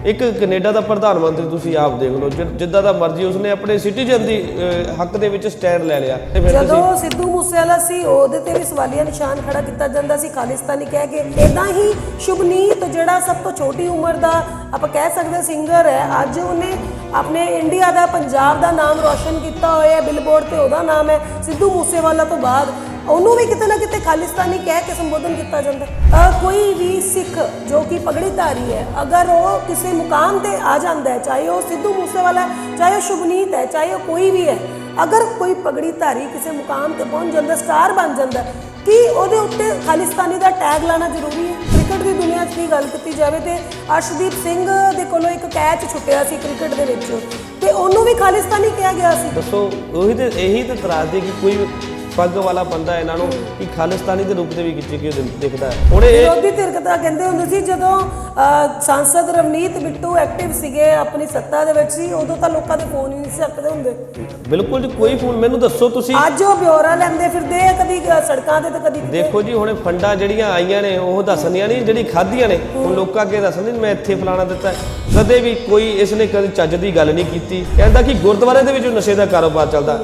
एक कनेडा का प्रधानमंत्री तुसीं आप देख लो, जिद्दां दा मर्जी उसने अपने सिटीजन की हक दे विच स्टैंड ले लिया। ਜਦੋਂ ਸਿੱਧੂ ਮੂਸੇਵਾਲਾ ਸੀ ਉਹਦੇ ਤੇ ਵੀ ਸਵਾਲੀਆ ਨਿਸ਼ਾਨ ਖੜਾ ਕੀਤਾ ਜਾਂਦਾ ਸੀ ਖਾਲਿਸਤਾਨੀ ਕਹਿ ਕੇ। ਇਦਾਂ ਹੀ ਸ਼ੁਭਨੀਤ ਜਿਹੜਾ ਸਭ ਤੋਂ ਛੋਟੀ ਉਮਰ ਦਾ ਆਪਾਂ ਕਹਿ ਸਕਦੇ ਸਿੰਗਰ ਹੈ, ਅੱਜ ਉਹਨੇ ਆਪਣੇ ਇੰਡੀਆ ਦਾ ਪੰਜਾਬ ਦਾ ਨਾਮ ਰੋਸ਼ਨ ਕੀਤਾ ਹੋਇਆ, ਬਿਲਬੋਰਡ ਤੇ ਉਹਦਾ ਨਾਮ ਹੈ। ਸਿੱਧੂ ਮੂਸੇਵਾਲਾ ਤੋਂ ਬਾਅਦ ਉਹਨੂੰ ਵੀ ਕਿਤੇ ਨਾ ਕਿਤੇ ਖਾਲਿਸਤਾਨੀ ਕਹਿ ਕੇ ਸੰਬੋਧਨ ਕੀਤਾ ਜਾਂਦਾ। ਕੋਈ ਵੀ ਸਿੱਖ ਜੋ ਕਿ ਪਗੜੀਧਾਰੀ ਹੈ, ਅਗਰ ਉਹ ਕਿਸੇ ਮੁਕਾਮ ਤੇ ਆ ਜਾਂਦਾ ਹੈ, ਚਾਹੇ ਉਹ ਸਿੱਧੂ ਮੂਸੇਵਾਲਾ ਹੈ, ਚਾਹੇ ਉਹ ਸ਼ੁਭਨੀਤ ਹੈ, ਚਾਹੇ ਉਹ ਕੋਈ ਵੀ ਹੈ, अगर कोई पगड़ीधारी किसी मुकाम पर पहुँच जाता, स्टार बन जाता, कि ਉਹਦੇ ਉੱਤੇ ਖਾਲਿਸਤਾਨੀ ਦਾ ਟੈਗ ਲਾਣਾ ਜ਼ਰੂਰੀ ਹੈ? ਕ੍ਰਿਕਟ ਦੀ ਦੁਨੀਆ 'ਚ ਦੀ ਗੱਲ ਕੀਤੀ ਜਾਵੇ ਤੇ ਅਰਸ਼ਦੀਪ ਸਿੰਘ ਦੇ ਕੋਲੋਂ ਇੱਕ ਕੈਚ ਛੁੱਟਿਆ ਸੀ ਕ੍ਰਿਕਟ ਦੇ ਵਿੱਚ ਤੇ ਉਹਨੂੰ ਵੀ ਖਾਲਿਸਤਾਨੀ ਕਿਹਾ ਗਿਆ ਸੀ। ਦੱਸੋ ਉਹੀ ਤੇ ਇਹੀ ਤੇ ਇਤਰਾਜ਼ ਦੇ ਕਿ ਕੋਈ ਪੱਗ ਵਾਲਾ ਬੰਦਾ ਇਹਨਾਂ ਨੂੰ ਕਿ ਖਾਲਿਸਤਾਨੀ ਦੇ ਰੂਪ ਦੇ ਵੀ ਕਿਤੇ ਕਿਉਂ ਦਿਖਦਾ ਹੈ। ਹੁਣ ਇਹ ਵਿਰੋਧੀ ਧਿਰ ਤਾਂ ਕਹਿੰਦੇ ਹੁੰਦੇ ਸੀ ਜਦੋਂ ਸਾਂਸਦ ਰਵਨੀਤ ਬਿੱਟੂ ਐਕਟਿਵ ਸੀਗੇ ਆਪਣੀ ਸੱਤਾ ਦੇ ਵਿੱਚ ਸੀ, ਉਦੋਂ ਤਾਂ ਲੋਕਾਂ ਦੇ ਫੋਨ ਹੀ ਨਹੀਂ ਚੱਕਦੇ ਹੁੰਦੇ। ਬਿਲਕੁਲ ਜੀ, ਕੋਈ ਫੋਨ ਮੈਨੂੰ ਦੱਸੋ ਤੁਸੀਂ। ਅੱਜ ਉਹ ਬਿਓਰਾ ਲੈਂਦੇ ਫਿਰਦੇ ਆ, ਕਦੀ ਸੜਕਾਂ ਤੇ ਤੇ ਕਦੀ ਦੇਖੋ ਜੀ, ਹੁਣ ਫੰਡਾਂ ਜਿਹੜੀਆਂ ਆਈਆਂ ਨੇ ਉਹ ਦੱਸਣੀਆਂ ਨਹੀਂ, ਜਿਹੜੀ ਖਾਧੀਆਂ ਨੇ ਹੁਣ ਲੋਕਾਂ ਅੱਗੇ ਦੱਸਣ ਮੈਂ ਇੱਥੇ ਫਲਾਣਾ ਦਿੱਤਾ। ਕਦੇ ਵੀ ਕੋਈ ਇਸਨੇ ਕਦੇ ਚੱਜ ਦੀ ਗੱਲ ਨਹੀਂ ਕੀਤੀ। ਕਹਿੰਦਾ ਕਿ ਗੁਰਦੁਆਰੇ ਦੇ ਵਿੱਚ ਨਸ਼ੇ ਦਾ ਕਾਰੋਬਾਰ ਚੱਲਦਾ।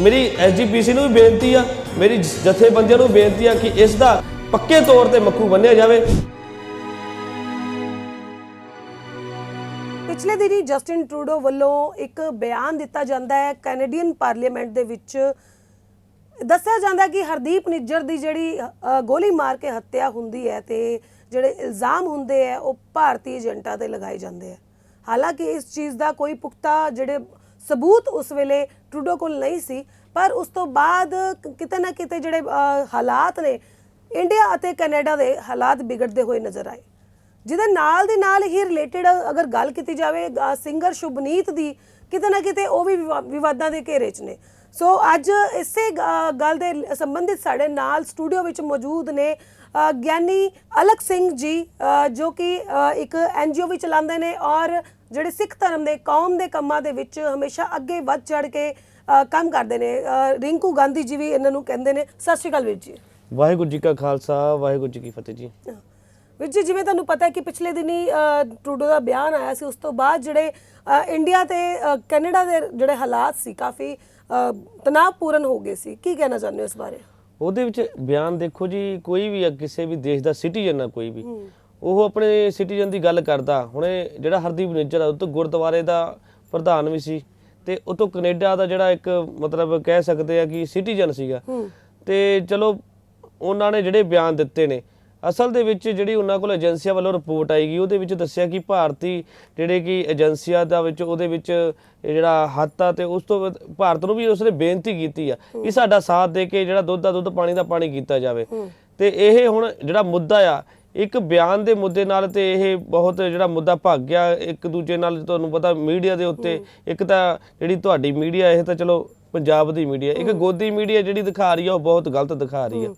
ਮੇਰੀ ਐਸਜੀਪੀਸੀ ਨੂੰ ਵੀ ਬੇਨਤੀ ਆ, ਮੇਰੀ ਜਥੇਬੰਦੀਆਂ ਨੂੰ ਬੇਨਤੀ ਆ ਕਿ ਇਸ ਦਾ ਪੱਕੇ ਤੌਰ ਤੇ ਮੱਖੂ ਬੰਨਿਆ ਜਾਵੇ। ਪਿਛਲੇ ਦਿਨੀ ਜਸਟਿਨ ਟਰੂਡੋ ਵੱਲੋਂ ਇੱਕ ਬਿਆਨ ਦਿੱਤਾ ਜਾਂਦਾ ਹੈ ਕੈਨੇਡੀਅਨ ਪਾਰਲੀਮੈਂਟ ਦੇ ਵਿੱਚ। ਦੱਸਿਆ ਜਾਂਦਾ ਕਿ ਹਰਦੀਪ ਨਿੱਜਰ ਦੀ ਜਿਹੜੀ ਗੋਲੀ ਮਾਰ ਕੇ ਹੱਤਿਆ ਹੁੰਦੀ ਹੈ ਤੇ ਜਿਹੜੇ ਇਲਜ਼ਾਮ ਹੁੰਦੇ ਹੈ ਉਹ ਭਾਰਤੀ ਏਜੰਟਾਂ ਤੇ ਲਗਾਏ ਜਾਂਦੇ ਆ। ਹਾਲਾਂਕਿ ਇਸ ਚੀਜ਼ ਦਾ ਕੋਈ ਪੁਖਤਾ ਜਿਹੜੇ ਸਬੂਤ ਉਸ ਵੇਲੇ ਟਰੂਡੋ ਕੋਲ ਨਹੀਂ ਸੀ, ਪਰ ਉਸ ਤੋਂ ਬਾਅਦ ਕਿਤੇ ਨਾ ਕਿਤੇ ਜਿਹੜੇ ਹਾਲਾਤ ਨੇ ਇੰਡੀਆ ਅਤੇ ਕੈਨੇਡਾ ਦੇ ਹਾਲਾਤ ਵਿਗੜਦੇ ਹੋਏ ਨਜ਼ਰ ਆਏ, ਜਿਹਦੇ ਨਾਲ ਦੀ ਨਾਲ ਹੀ ਰਿਲੇਟਡ ਅਗਰ ਗੱਲ ਕੀਤੀ ਜਾਵੇ ਸਿੰਗਰ ਸ਼ੁਭਨੀਤ ਦੀ, ਕਿਤੇ ਨਾ ਕਿਤੇ ਉਹ ਵੀ ਵਿਵਾਦਾਂ ਦੇ ਘੇਰੇ 'ਚ ਨੇ। ਸੋ ਅੱਜ ਇਸੇ ਗੱਲ ਦੇ ਸੰਬੰਧਿਤ ਸਾਡੇ ਨਾਲ ਸਟੂਡੀਓ ਵਿੱਚ ਮੌਜੂਦ ਨੇ ਗਿਆਨੀ ਅਲਖ ਸਿੰਘ ਜੀ, ਜੋ ਕਿ ਇੱਕ NGO ਵੀ ਚਲਾਉਂਦੇ ਨੇ ਔਰ ਜਿਹੜੇ ਸਿੱਖ ਧਰਮ ਦੇ ਕੌਮ ਦੇ ਕੰਮਾਂ ਦੇ ਵਿੱਚ ਹਮੇਸ਼ਾ ਅੱਗੇ ਵੱਧ ਚੜ ਕੇ ਕੰਮ ਕਰਦੇ ਨੇ। ਰਿੰਕੂ ਗਾਂਧੀ ਜੀ ਵੀ ਇਹਨਾਂ ਨੂੰ ਕਹਿੰਦੇ ਨੇ। ਸਤਿ ਸ਼੍ਰੀ ਅਕਾਲ ਵੀਰ ਜੀ। ਵਾਹਿਗੁਰੂ ਜੀ ਕਾ ਖਾਲਸਾ, ਵਾਹਿਗੁਰੂ ਜੀ ਕੀ ਫਤਿਹ ਜੀ। ਵੀਰ ਜੀ, ਜਿਵੇਂ ਤੁਹਾਨੂੰ ਪਤਾ ਹੈ ਕਿ ਪਿਛਲੇ ਦਿਨੀ ਟਰੂਡੋ ਦਾ ਬਿਆਨ ਆਇਆ ਸੀ, ਉਸ ਤੋਂ ਬਾਅਦ ਜਿਹੜੇ ਇੰਡੀਆ ਤੇ ਕੈਨੇਡਾ ਦੇ ਜਿਹੜੇ ਹਾਲਾਤ ਸੀ ਕਾਫੀ ਤਣਾਅਪੂਰਨ ਹੋ ਗਏ ਸੀ। ਕੀ ਕਹਿਣਾ ਚਾਹੁੰਦੇ ਹੋ ਇਸ ਬਾਰੇ? ਉਹਦੇ ਵਿੱਚ ਬਿਆਨ ਦੇਖੋ ਜੀ, ਕੋਈ ਵੀ ਕਿਸੇ ਵੀ ਦੇਸ਼ ਦਾ ਸਿਟੀਜ਼ਨ ਆ ਕੋਈ ਵੀ, ਉਹ ਆਪਣੇ ਸਿਟੀਜ਼ਨ ਦੀ ਗੱਲ ਕਰਦਾ। ਹੁਣ ਜਿਹੜਾ ਹਰਦੀਪ ਨਿੱਜਰ ਆ ਉਹ ਤੋਂ ਗੁਰਦੁਆਰੇ ਦਾ ਪ੍ਰਧਾਨ ਵੀ ਸੀ ਤੇ ਉਹ ਤੋਂ ਕੈਨੇਡਾ ਦਾ ਜਿਹੜਾ ਇੱਕ ਮਤਲਬ ਕਹਿ ਸਕਦੇ ਆ ਕਿ ਸਿਟੀਜ਼ਨ ਸੀਗਾ। ਤੇ ਚਲੋ ਉਹਨਾਂ ਨੇ ਜਿਹੜੇ ਬਿਆਨ ਦਿੱਤੇ ਨੇ, ਅਸਲ ਦੇ ਵਿੱਚ ਜਿਹੜੀ ਉਹਨਾਂ ਕੋਲ ਏਜੰਸੀਆਂ ਵੱਲੋਂ ਰਿਪੋਰਟ ਆਏਗੀ ਉਹਦੇ ਵਿੱਚ ਦੱਸਿਆ ਕਿ ਭਾਰਤੀ ਜਿਹੜੇ ਕਿ ਏਜੰਸੀਆਂ ਦਾ ਵਿੱਚ ਉਹਦੇ ਵਿੱਚ ਜਿਹੜਾ ਹੱਥ ਆ ਤੇ ਉਸ ਤੋਂ ਭਾਰਤ ਨੂੰ ਵੀ ਉਸਨੇ ਬੇਨਤੀ ਕੀਤੀ ਆ ਕਿ ਸਾਡਾ ਸਾਥ ਦੇ ਕੇ ਜਿਹੜਾ ਦੁੱਧ ਦਾ ਦੁੱਧ ਪਾਣੀ ਦਾ ਪਾਣੀ ਕੀਤਾ ਜਾਵੇ। ਤੇ ਇਹ ਹੁਣ ਜਿਹੜਾ ਮੁੱਦਾ ਆ ਇੱਕ ਬਿਆਨ ਦੇ ਮੁੱਦੇ ਨਾਲ ਤੇ ਇਹ ਬਹੁਤ ਜਿਹੜਾ ਮੁੱਦਾ ਭੱਗ ਗਿਆ ਇੱਕ ਦੂਜੇ ਨਾਲ। ਤੁਹਾਨੂੰ ਪਤਾ ਮੀਡੀਆ ਦੇ ਉੱਤੇ ਇੱਕ ਤਾਂ ਜਿਹੜੀ ਤੁਹਾਡੀ ਮੀਡੀਆ ਇਹ ਤਾਂ ਚਲੋ ਪੰਜਾਬ ਦੀ ਮੀਡੀਆ, ਇੱਕ ਗੋਦੀ ਮੀਡੀਆ ਜਿਹੜੀ ਦਿਖਾ ਰਹੀ ਆ ਉਹ ਬਹੁਤ ਗਲਤ ਦਿਖਾ ਰਹੀ ਆ।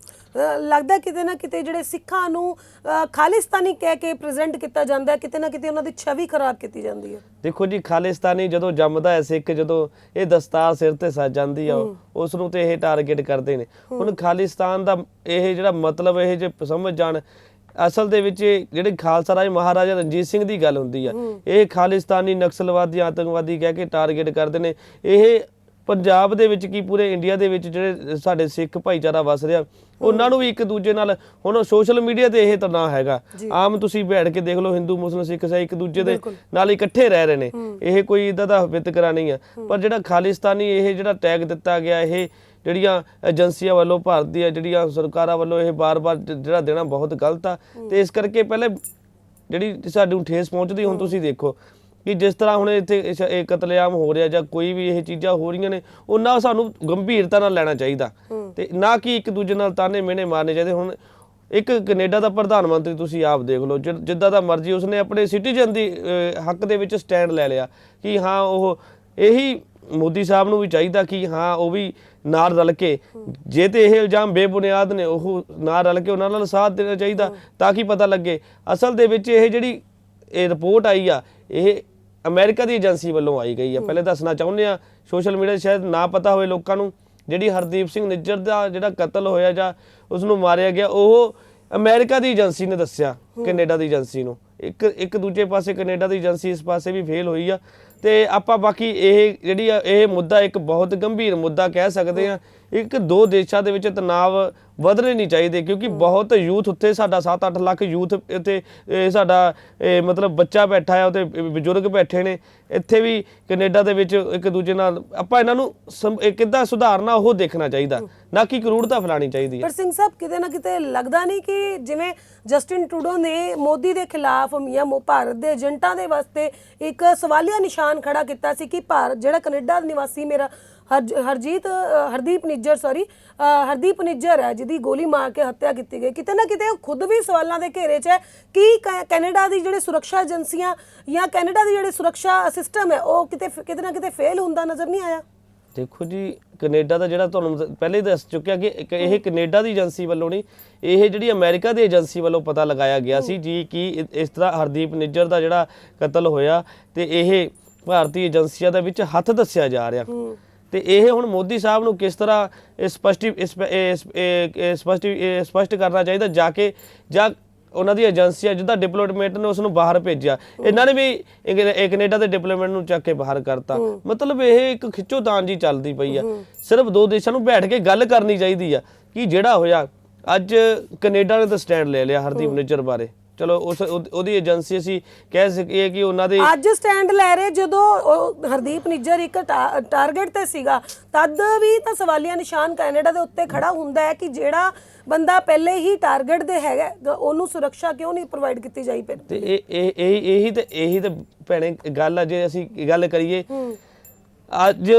ਲੱਗਦਾ ਕਿਤੇ ਨਾ ਕਿਤੇ ਜਿਹੜੇ ਸਿੱਖਾਂ ਨੂੰ ਖਾਲਿਸਤਾਨੀ ਕਹਿ ਕੇ ਪ੍ਰੈਜ਼ੈਂਟ ਕੀਤਾ ਜਾਂਦਾ, ਕਿਤੇ ਨਾ ਕਿਤੇ ਉਹਨਾਂ ਦੀ ਛਵੀ ਖਰਾਬ ਕੀਤੀ ਜਾਂਦੀ ਹੈ। ਦੇਖੋ ਜੀ, ਖਾਲਿਸਤਾਨੀ ਜਦੋਂ ਜੰਮਦਾ ਹੈ ਸਿੱਖ, ਜਦੋਂ ਇਹ ਦਸਤਾਰ ਸਿਰ ਤੇ ਸੱਜ ਜਾਂਦੀ ਆ ਉਸ ਨੂੰ ਤੇ ਇਹ ਟਾਰਗੇਟ ਕਰਦੇ ਨੇ। ਹੁਣ ਖਾਲਿਸਤਾਨ ਦਾ ਇਹ ਜਿਹੜਾ ਮਤਲਬ ਇਹ ਜੇ ਸਮਝ ਜਾਣ, ਅਸਲ ਦੇ ਵਿੱਚ ਜਿਹੜੇ ਖਾਲਸਾ ਰਾਜ ਮਹਾਰਾਜਾ ਰਣਜੀਤ ਸਿੰਘ ਦੀ ਗੱਲ ਹੁੰਦੀ ਆ। ਇਹ ਖਾਲਿਸਤਾਨੀ ਨਕਸਲਵਾਦੀ ਆਤੰਕਵਾਦੀ ਕਹਿ ਕੇ ਟਾਰਗੇਟ ਕਰਦੇ ਨੇ। ਇਹ ਪੰਜਾਬ ਦੇ ਵਿੱਚ ਕੀ ਪੂਰੇ ਇੰਡੀਆ ਦੇ ਵਿੱਚ ਜਿਹੜੇ ਸਾਡੇ ਸਿੱਖ ਭਾਈਚਾਰਾ ਵਸ ਰਿਹਾ ਉਹਨਾਂ ਨੂੰ ਵੀ ਇੱਕ ਦੂਜੇ ਨਾਲ, ਹੁਣ ਸੋਸ਼ਲ ਮੀਡੀਆ ਤੇ ਇਹ ਤਾਂ ਨਾ ਹੈਗਾ, ਆਮ ਤੁਸੀਂ ਬੈਠ ਕੇ ਦੇਖ ਲਓ ਹਿੰਦੂ ਮੁਸਲਿਮ ਸਿੱਖ ਈਸਾਈ ਇੱਕ ਦੂਜੇ ਦੇ ਨਾਲ ਇਕੱਠੇ ਰਹਿ ਰਹੇ ਨੇ। ਇਹ ਕੋਈ ਇੱਦਾਂ ਦਾ ਵਿਤਕਰਾ ਨਹੀਂ ਆ। ਪਰ ਜਿਹੜਾ ਖਾਲਿਸਤਾਨੀ ਇਹ ਜਿਹੜਾ ਟੈਗ ਦਿੱਤਾ ਗਿਆ, ਇਹ ਜਿਹੜੀਆਂ ਏਜੰਸੀਆਂ ਵੱਲੋਂ ਭਾਰਤ ਦੀਆਂ ਜਿਹੜੀਆਂ ਸਰਕਾਰਾਂ ਵੱਲੋਂ ਇਹ ਬਾਰ-ਬਾਰ ਜਿਹੜਾ ਦੇਣਾ ਬਹੁਤ ਗਲਤ ਆ। ਤੇ ਇਸ ਕਰਕੇ ਪਹਿਲੇ ਜਿਹੜੀ ਸਾਨੂੰ ਠੇਸ ਪਹੁੰਚਦੀ, ਹੁਣ ਤੁਸੀਂ ਦੇਖੋ ਕਿ ਜਿਸ ਤਰ੍ਹਾਂ ਹੁਣ ਇੱਥੇ ਇਹ ਕਤਲੇਆਮ ਹੋ ਰਿਹਾ ਜਾਂ ਕੋਈ ਵੀ ਇਹ ਚੀਜ਼ਾਂ ਹੋ ਰਹੀਆਂ ਨੇ, ਉਹਨਾਂ ਸਾਨੂੰ ਗੰਭੀਰਤਾ ਨਾਲ ਲੈਣਾ ਚਾਹੀਦਾ ਤੇ ਨਾ ਕਿ ਇੱਕ ਦੂਜੇ ਨਾਲ ਤਾਨੇ ਮਿਹਣੇ ਮਾਰਨੇ ਚਾਹੀਦੇ। ਹੁਣ ਇੱਕ ਕੈਨੇਡਾ ਦਾ ਪ੍ਰਧਾਨ ਮੰਤਰੀ ਤੁਸੀਂ ਆਪ ਦੇਖ ਲਓ, ਜਿੱਦਾਂ ਦਾ ਮਰਜੀ ਉਸਨੇ ਆਪਣੇ ਸਿਟੀਜ਼ਨ ਦੀ ਹੱਕ ਦੇ ਵਿੱਚ ਸਟੈਂਡ ਲੈ ਲਿਆ ਕਿ ਹਾਂ ਉਹ ਇਹੀ ਮੋਦੀ ਸਾਹਿਬ ਨੂੰ ਵੀ ਚਾਹੀਦਾ ਕਿ ਹਾਂ ਉਹ ਵੀ ਨਾਲ ਰਲ ਕੇ, ਜੇ ਤੇ ਇਹ ਇਲਜ਼ਾਮ ਬੇਬੁਨਿਆਦ ਨੇ, ਉਹ ਨਾਲ ਰਲ ਕੇ ਉਹਨਾਂ ਨਾਲ ਸਾਥ ਦੇਣਾ ਚਾਹੀਦਾ ਤਾਂ ਕਿ ਪਤਾ ਲੱਗੇ ਅਸਲ ਦੇ ਵਿੱਚ ਇਹ ਜਿਹੜੀ ਇਹ ਰਿਪੋਰਟ ਆਈ ਆ ਇਹ ਅਮਰੀਕਾ ਦੀ ਏਜੰਸੀ ਵੱਲੋਂ ਆਈ ਗਈ ਆ। ਪਹਿਲੇ ਦੱਸਣਾ ਚਾਹੁੰਦੇ ਆ, ਸੋਸ਼ਲ ਮੀਡੀਆ ਸ਼ਾਇਦ ਨਾ ਪਤਾ ਹੋਵੇ ਲੋਕਾਂ ਨੂੰ, ਜਿਹੜੀ ਹਰਦੀਪ ਸਿੰਘ ਨਿੱਜਰ ਦਾ ਜਿਹੜਾ ਕਤਲ ਹੋਇਆ ਜਾਂ ਉਸਨੂੰ ਮਾਰਿਆ ਗਿਆ ਉਹ ਅਮਰੀਕਾ ਦੀ ਏਜੰਸੀ ਨੇ ਦੱਸਿਆ ਕੈਨੇਡਾ ਦੀ ਏਜੰਸੀ ਨੂੰ। ਇੱਕ ਦੂਜੇ ਪਾਸੇ ਕੈਨੇਡਾ ਦੀ ਏਜੰਸੀ ਇਸ ਪਾਸੇ ਵੀ ਫੇਲ ਹੋਈ ਆ। ਤੇ ਆਪਾਂ ਬਾਕੀ ਇਹ ਜਿਹੜੀ ਆ ਇਹ ਮੁੱਦਾ ਇੱਕ ਬਹੁਤ ਗੰਭੀਰ ਮੁੱਦਾ ਕਹਿ ਸਕਦੇ ਆ। ਇੱਕ ਦੋ ਦੇਸ਼ਾਂ ਦੇ ਵਿੱਚ ਤਣਾਅ ਵਧਣੇ ਨਹੀਂ ਚਾਹੀਦੇ, ਕਿਉਂਕਿ ਬਹੁਤ ਯੂਥ ਉੱਥੇ ਸਾਡਾ 7-8 ਲੱਖ ਯੂਥ ਇੱਥੇ ਸਾਡਾ ਮਤਲਬ ਬੱਚਾ ਬੈਠਾ ਆ, ਉੱਥੇ ਬਜ਼ੁਰਗ ਬੈਠੇ ਨੇ। ਇੱਥੇ ਵੀ ਕੈਨੇਡਾ ਦੇ ਵਿੱਚ ਇੱਕ ਦੂਜੇ ਨਾਲ ਆਪਾਂ ਇਹਨਾਂ ਨੂੰ ਕਿੱਦਾਂ ਸੁਧਾਰਨਾ ਉਹ ਦੇਖਣਾ ਚਾਹੀਦਾ, ਨਾ ਕਿ ਕਰੂਰਤਾ ਫੈਲਾਣੀ ਚਾਹੀਦੀ ਹੈ। ਪਰ ਸਿੰਘ ਸਾਹਿਬ ਕਿਤੇ ਨਾ ਕਿਤੇ ਲੱਗਦਾ ਨਹੀਂ ਕਿ ਜਿਵੇਂ ਜਸਟਿਨ ਟਰੂਡੋ ਨੇ ਮੋਦੀ ਦੇ ਖਿਲਾਫ ਜਾਂ ਭਾਰਤ ਦੇ ਏਜੰਟਾਂ ਦੇ ਵਾਸਤੇ ਇੱਕ ਸਵਾਲੀਆ ਨਿਸ਼ਾਨ ਖੜਾ ਕੀਤਾ ਸੀ ਕਿ ਭਾਰਤ ਜਿਹੜਾ ਕੈਨੇਡਾ ਨਿਵਾਸੀ ਮੇਰਾ ਹਰਦੀਪ ਨਿੱਜਰ ਹੈ ਜਿਹਦੀ ਗੋਲੀ ਮਾਰ ਕੇ ਹੱਤਿਆ ਕੀਤੀ ਗਈ, ਕਿਤੇ ਨਾ ਕਿਤੇ ਉਹ ਖੁਦ ਵੀ ਸਵਾਲਾਂ ਦੇ ਘੇਰੇ 'ਚ ਹੈ ਕਿ ਕੈਨੇਡਾ ਦੀ ਜਿਹੜੇ ਸੁਰੱਖਿਆ ਏਜੰਸੀਆਂ ਜਾਂ ਕੈਨੇਡਾ ਦੀ ਜਿਹੜੀ ਸੁਰੱਖਿਆ ਸਿਸਟਮ ਹੈ ਉਹ ਕਿਤੇ ਨਾ ਕਿਤੇ ਫੇਲ ਹੁੰਦਾ ਨਜ਼ਰ ਨਹੀਂ ਆਇਆ। ਦੇਖੋ ਜੀ, ਕੈਨੇਡਾ ਦਾ ਜਿਹੜਾ ਤੁਹਾਨੂੰ ਪਹਿਲੇ ਹੀ ਦੱਸ ਚੁੱਕਿਆ ਕਿ ਇਹ ਕੈਨੇਡਾ ਦੀ ਏਜੰਸੀ ਵੱਲੋਂ ਨਹੀਂ, ਇਹ ਜਿਹੜੀ ਅਮਰੀਕਾ ਦੀ ਏਜੰਸੀ ਵੱਲੋਂ ਪਤਾ ਲਗਾਇਆ ਗਿਆ ਸੀ ਜੀ ਕਿ ਇਸ ਤਰ੍ਹਾਂ ਹਰਦੀਪ ਨਿੱਜਰ ਦਾ ਜਿਹੜਾ ਕਤਲ ਹੋਇਆ ਤੇ ਇਹ ਭਾਰਤੀ ਏਜੰਸੀਆਂ ਦੇ ਵਿੱਚ ਹੱਥ ਦੱਸਿਆ ਜਾ ਰਿਹਾ। ਤੇ ਇਹ ਹੁਣ ਮੋਦੀ ਸਾਹਿਬ ਨੂੰ ਕਿਸ ਤਰ੍ਹਾਂ ਸਪਸ਼ਟ ਕਰਨਾ ਚਾਹੀਦਾ ਜਾਂ ਉਹਨਾਂ ਦੀ ਏਜੰਸੀਆਂ ਜਿੱਦਾਂ ਡਿਪਲੋਮੈਟ ਨੇ ਉਸ ਨੂੰ ਬਾਹਰ ਭੇਜਿਆ, ਇਹਨਾਂ ਨੇ ਵੀ ਕੈਨੇਡਾ ਦੇ ਡਿਪਲੋਮੈਟ ਨੂੰ ਚੱਕ ਕੇ ਬਾਹਰ ਕਰਤਾ। ਮਤਲਬ ਇਹ ਇੱਕ ਖਿੱਚੋਤਾਣ ਜੀ ਚੱਲਦੀ ਪਈ ਆ। ਸਿਰਫ ਦੋ ਦੇਸ਼ਾਂ ਨੂੰ ਬੈਠ ਕੇ ਗੱਲ ਕਰਨੀ ਚਾਹੀਦੀ ਆ ਕਿ ਜਿਹੜਾ ਹੋਇਆ ਅੱਜ ਕੈਨੇਡਾ ਨੇ ਤਾਂ ਸਟੈਂਡ ਲੈ ਲਿਆ ਹਰਦੀਪ ਨਿੱਜਰ ਬਾਰੇ। ਚਲੋ ਉਹਦੀ ਏਜੰਸੀ ਅਸੀਂ ਕਹਿ ਸਕੀਏ ਕਿ ਉਹਨਾਂ ਦੇ ਅੱਜ ਸਟੈਂਡ ਲੈ ਰਹੇ, ਜਦੋਂ ਹਰਦੀਪ ਨਿੱਜਰ ਇੱਕ ਟਾਰਗੇਟ ਤੇ ਸੀਗਾ ਤਦ ਵੀ ਤਾਂ ਸਵਾਲੀਆ ਨਿਸ਼ਾਨ ਕੈਨੇਡਾ ਦੇ ਉੱਤੇ ਖੜਾ ਹੁੰਦਾ ਹੈ ਕਿ ਜਿਹੜਾ ਬੰਦਾ ਪਹਿਲੇ ਹੀ ਟਾਰਗੇਟ ਦੇ ਹੈਗਾ ਉਹਨੂੰ ਸੁਰੱਖਿਆ ਕਿਉਂ ਨਹੀਂ ਪ੍ਰੋਵਾਈਡ ਕੀਤੀ ਜਾਈ। ਤੇ ਇਹੀ ਤੇ ਭੈਣੇ ਗੱਲ ਆ। ਜੇ ਅਸੀਂ ਗੱਲ ਕਰੀਏ ਅੱਜ